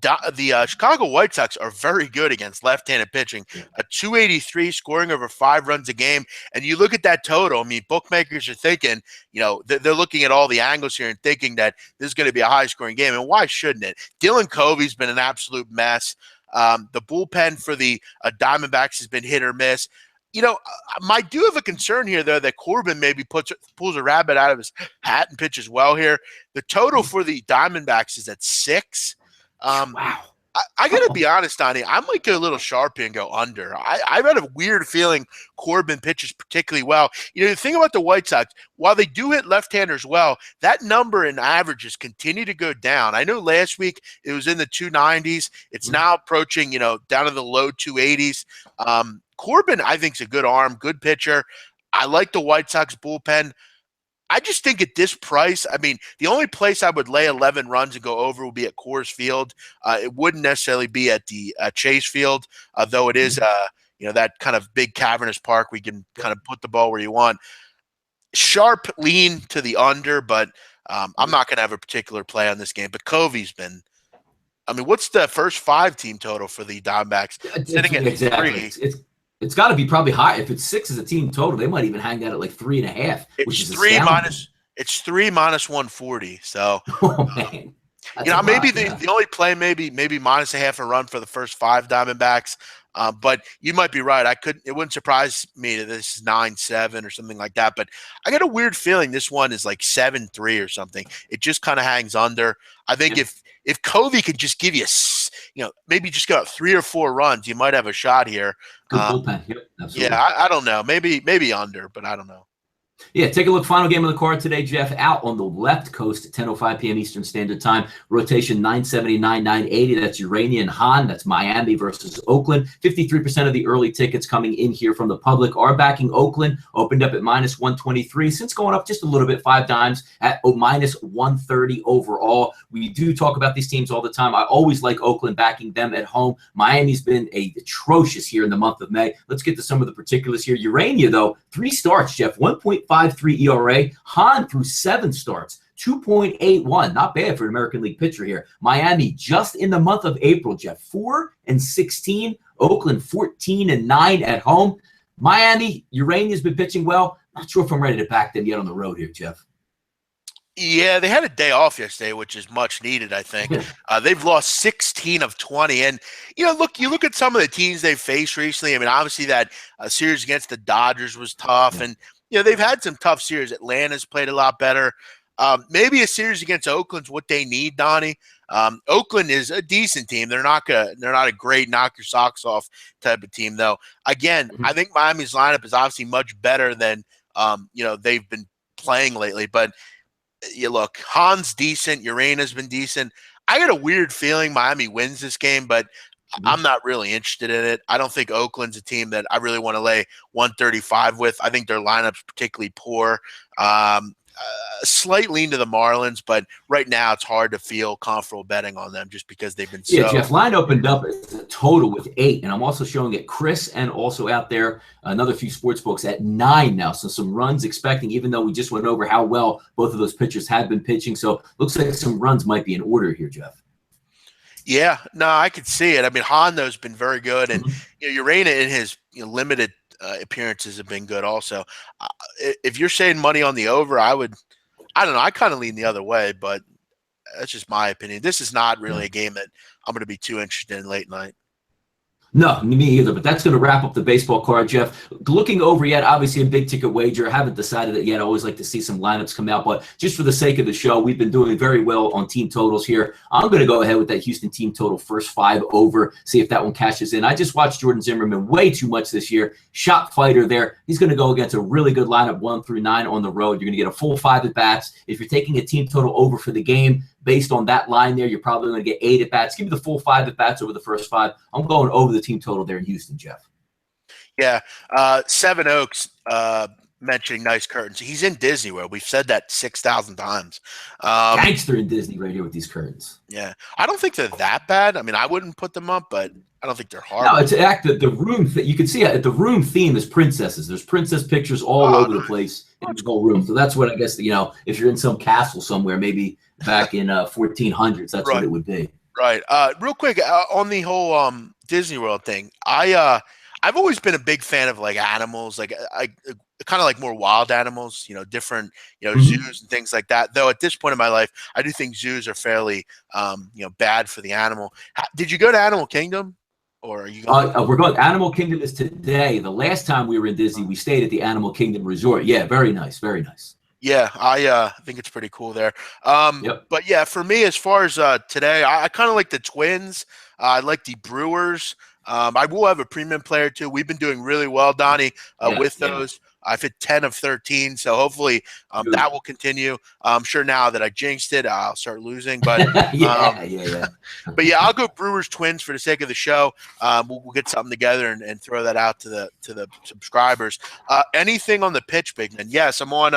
Chicago White Sox are very good against left-handed pitching. A 283 scoring over 5 runs a game, and you look at that total. I mean, bookmakers are thinking, they're looking at all the angles here and thinking that this is going to be a high-scoring game, and why shouldn't it? Dylan Covey's been an absolute mess. The bullpen for the Diamondbacks has been hit or miss. I do have a concern here, though, that Corbin maybe pulls a rabbit out of his hat and pitches well here. The total for the Diamondbacks is at 6. Wow. I got to be honest, Donnie. I might get a little sharp here and go under. I've had a weird feeling Corbin pitches particularly well. The thing about the White Sox, while they do hit left-handers well, that number in averages continue to go down. I know last week it was in the 290s. It's now approaching, down in the low 280s. Corbin, I think, is a good arm, good pitcher. I like the White Sox bullpen. I just think at this price, I mean, the only place I would lay 11 runs and go over would be at Coors Field. It wouldn't necessarily be at the Chase Field, though it is, that kind of big cavernous park where you can kind of put the ball where you want. Sharp lean to the under, but I'm not going to have a particular play on this game. But Covey's been – I mean, what's the first 5 team total for the Diamondbacks? Sitting at exactly. 3. It's got to be probably high. If it's 6 as a team total, they might even hang that at like 3.5, which is 3 astounding. It's 3 minus 140. So, oh man, That's a Maybe lot. Yeah. the only play, maybe minus a half a run for the first five Diamondbacks. But you might be right. It wouldn't surprise me that this is 9-7 or something like that. But I got a weird feeling this one is like 7-3 or something. It just kind of hangs under. I think Yeah. if Covey could just give you, maybe just go up 3 or 4 runs, you might have a shot here. Good bullpen. Yep. Yeah, Absolutely. I don't know. Maybe under, but I don't know. Yeah, take a look. Final game of the card today, Jeff. Out on the left coast at 10:05 p.m. Eastern Standard Time. Rotation 979, 980. That's Urania and Han. That's Miami versus Oakland. 53% of the early tickets coming in here from the public are backing Oakland. Opened up at minus 123. Since going up just a little bit, 5 dimes at minus 130 overall. We do talk about these teams all the time. I always like Oakland backing them at home. Miami's been atrocious here in the month of May. Let's get to some of the particulars here. Urania, though, 3 starts, Jeff. 1.53 ERA. Han through 7 starts. 2.81. Not bad for an American League pitcher here. Miami just in the month of April, Jeff. 4-16. Oakland 14-9 at home. Miami, Urania's been pitching well. Not sure if I'm ready to back them yet on the road here, Jeff. Yeah, they had a day off yesterday, which is much needed, I think. They've lost 16 of 20. And, you look at some of the teams they've faced recently. I mean, obviously that series against the Dodgers was tough. And, they've had some tough series. Atlanta's played a lot better. Maybe a series against Oakland's what they need, Donnie. Oakland is a decent team. They're not a great knock your socks off type of team, though. Again, I think Miami's lineup is obviously much better than, they've been playing lately. But you look, Han's decent. Urana's been decent. I got a weird feeling Miami wins this game, but I'm not really interested in it. I don't think Oakland's a team that I really want to lay 135 with. I think their lineup's particularly poor. Slight lean to the Marlins, but right now it's hard to feel comfortable betting on them just because they've been so. Yeah, Jeff, line opened up as a total with 8, and I'm also showing it Chris and also out there another few sports books at 9 now. So some runs expecting, even though we just went over how well both of those pitchers had been pitching. So looks like some runs might be in order here, Jeff. Yeah, no, I could see it. I mean, Hondo's been very good, and Urena in his limited appearances have been good also. If you're saying money on the over, I don't know. I kind of lean the other way, but that's just my opinion. This is not really a game that I'm going to be too interested in late night. No, me either. But that's going to wrap up the baseball card, Jeff. Looking over yet, obviously a big ticket wager. I haven't decided it yet. I always like to see some lineups come out. But just for the sake of the show, we've been doing very well on team totals here. I'm going to go ahead with that Houston team total first 5 over, see if that one cashes in. I just watched Jordan Zimmerman way too much this year. Shot fighter there. He's going to go against a really good lineup 1 through 9 on the road. You're going to get a full 5 at bats. If you're taking a team total over for the game, based on that line there, you're probably going to get 8 at bats. Give me the full 5 at bats over the first 5. I'm going over the team total there in Houston, Jeff. Yeah, Seven Oaks mentioning nice curtains. He's in Disney World. We've said that 6,000 times. Gangster in Disney right here with these curtains. Yeah, I don't think they're that bad. I mean, I wouldn't put them up, but I don't think they're horrible. No, it's the room. You can see the room theme is princesses. There's princess pictures all over the place in the whole room. So that's what I guess if you're in some castle somewhere, maybe back in 1400s, that's what it would be. Right. Real quick on the whole Disney World thing, I've always been a big fan of like animals, like I kind of like more wild animals, different, zoos and things like that. Though at this point in my life, I do think zoos are fairly, bad for the animal. Did you go to Animal Kingdom? Or are you going? We're going. Animal Kingdom is today. The last time we were in Disney, we stayed at the Animal Kingdom Resort. Yeah, very nice, very nice. Yeah, I think it's pretty cool there. But yeah, for me, as far as today, I kind of like the Twins. I like the Brewers. I will have a premium player too. We've been doing really well, Donnie, with those. I've hit 10 of 13, so hopefully that will continue. I'm sure now that I jinxed it, I'll start losing. But But yeah, I'll go Brewers Twins for the sake of the show. We'll get something together and throw that out to the subscribers. Anything on the pitch, big man? Yes, I'm on.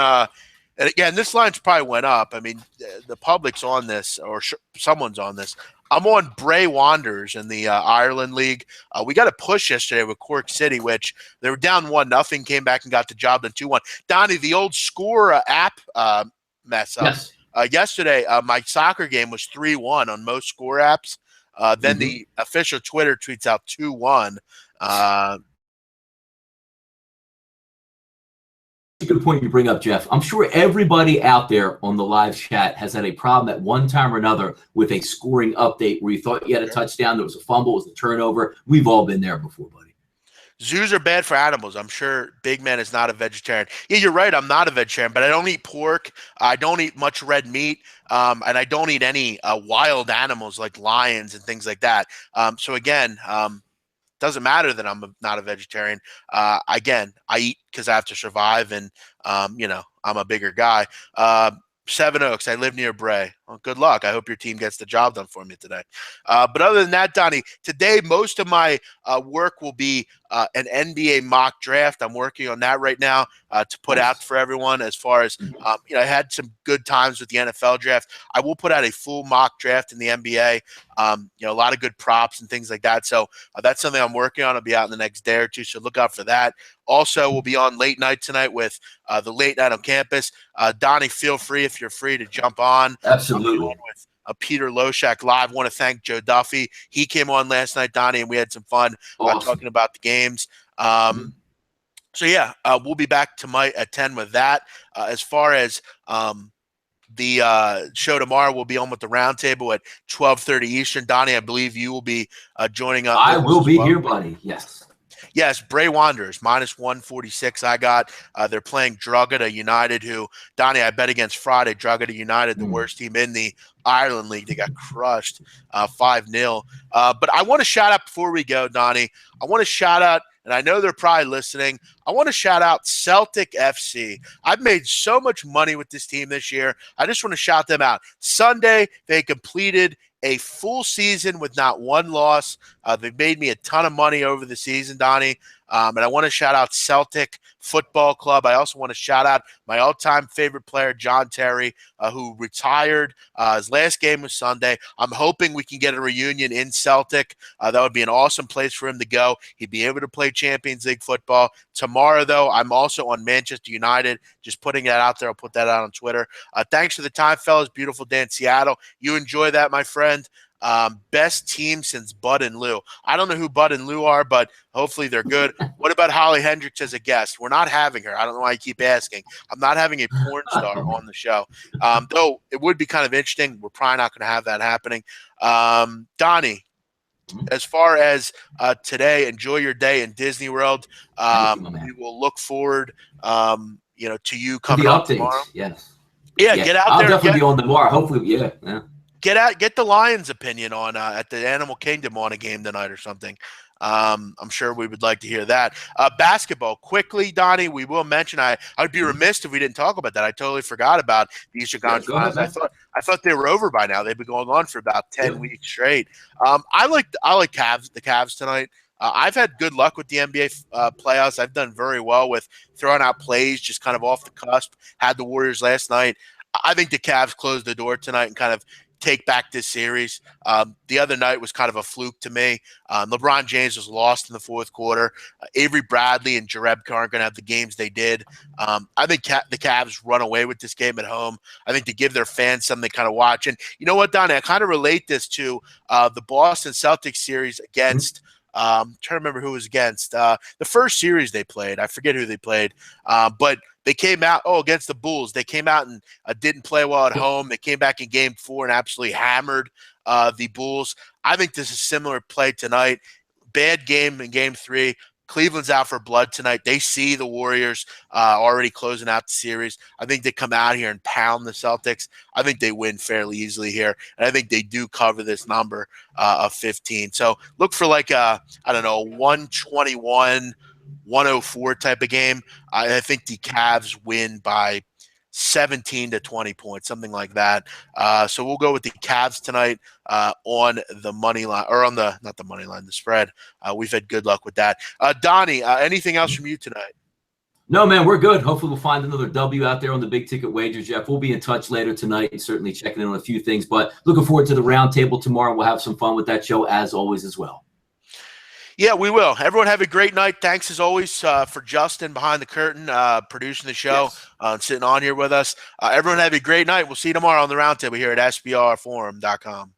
And again, this line's probably went up. I mean, the public's on this, or someone's on this. I'm on Bray Wanderers in the Ireland League. We got a push yesterday with Cork City, which they were down 1-0, came back and got the job done 2-1. Donnie, the old score app mess up. Yes. Yesterday, my soccer game was 3-1 on most score apps. Then the official Twitter tweets out 2-1. a good point you bring up, Jeff. I'm sure everybody out there on the live chat has had a problem at one time or another with a scoring update where you thought you had a touchdown, there was a fumble, it was a turnover. We've all been there before, buddy. Zoos are bad for animals. I'm sure Big Man is not a vegetarian. Yeah, you're right. I'm not a vegetarian, but I don't eat pork. I don't eat much red meat, and I don't eat any wild animals like lions and things like that. So again, doesn't matter that I'm not a vegetarian. Again, I eat because I have to survive, and I'm a bigger guy. Seven Oaks, I live near Bray. Well, good luck. I hope your team gets the job done for me today. But other than that, Donnie, today most of my work will be an NBA mock draft. I'm working on that right now to put out for everyone. As far as I had some good times with the NFL draft. I will put out a full mock draft in the NBA. A lot of good props and things like that. So that's something I'm working on. It'll be out in the next day or two. So look out for that. Also, we'll be on late night tonight with the late night on campus. Donnie, feel free if you're free to jump on. Absolutely. With Peter Loshak live. Want to thank Joe Duffy. He came on last night, Donnie, and we had some fun talking about the games. So yeah, we'll be back tonight at 10 with that. As far as the show tomorrow, will be on with the roundtable at 12:30 Eastern. Donnie, I believe you will be joining us. I will be here, buddy. Yes. Yes, Bray Wanderers, minus 146 I got. They're playing Drogheda United, who, Donnie, I bet against Friday. Drogheda United, the worst team in the Ireland League. They got crushed 5-0. But I want to shout out before we go, Donnie. I want to shout out, and I know they're probably listening, I want to shout out Celtic FC. I've made so much money with this team this year. I just want to shout them out. Sunday, they completed a full season with not one loss. They've made me a ton of money over the season, Donnie. And I want to shout out Celtic Football Club. I also want to shout out my all-time favorite player, John Terry, who retired. His last game was Sunday. I'm hoping we can get a reunion in Celtic. That would be an awesome place for him to go. He'd be able to play Champions League football. Tomorrow, though, I'm also on Manchester United. Just putting that out there. I'll put that out on Twitter. Thanks for the time, fellas. Beautiful day in Seattle. You enjoy that, my friend. Best team since Bud and Lou. I don't know who Bud and Lou are, but hopefully they're good. What about Holly Hendricks as a guest? We're not having her. I don't know why you keep asking. I'm not having a porn star on the show. Though it would be kind of interesting. We're probably not going to have that happening. Donnie, as far as today, enjoy your day in Disney World. We will look forward, to you coming up tomorrow. Yes. Yeah, get out I'll there. I'll definitely be on tomorrow. Hopefully, yeah. Get the Lions' opinion on at the Animal Kingdom on a game tonight or something. I'm sure we would like to hear that. Basketball, quickly, Donnie. We will mention. I'd be remiss if we didn't talk about that. I totally forgot about the Eastern Conference Finals. I thought they were over by now. They've been going on for about 10 weeks straight. I like the Cavs tonight. I've had good luck with the NBA playoffs. I've done very well with throwing out plays, just kind of off the cusp. Had the Warriors last night. I think the Cavs closed the door tonight and kind of take back this series. The other night was kind of a fluke to me. LeBron James was lost in the fourth quarter. Avery Bradley and Jerebko aren't going to have the games they did. I think the Cavs run away with this game at home. I think to give their fans something to kind of watch. And you know what, Donnie? I kind of relate this to the Boston Celtics series against I'm trying to remember who was against. The first series they played. I forget who they played. But they came out, against the Bulls. They came out and didn't play well at home. They came back in game 4 and absolutely hammered the Bulls. I think this is similar play tonight. Bad game in game 3. Cleveland's out for blood tonight. They see the Warriors already closing out the series. I think they come out here and pound the Celtics. I think they win fairly easily here. And I think they do cover this number of 15. So look for like a, 121, 104 type of game. I think the Cavs win by 17 to 20 points, something like that. So we'll go with the Cavs tonight on the money line, or on the, not the money line, the spread. We've had good luck with that. Donnie, anything else from you tonight? No, man, we're good. Hopefully we'll find another W out there on the big ticket wagers, Jeff. We'll be in touch later tonight and certainly checking in on a few things, but looking forward to the roundtable tomorrow. We'll have some fun with that show as always as well. Yeah, we will. Everyone have a great night. Thanks as always for Justin behind the curtain, producing the show, sitting on here with us. Everyone have a great night. We'll see you tomorrow on the roundtable here at SBRforum.com.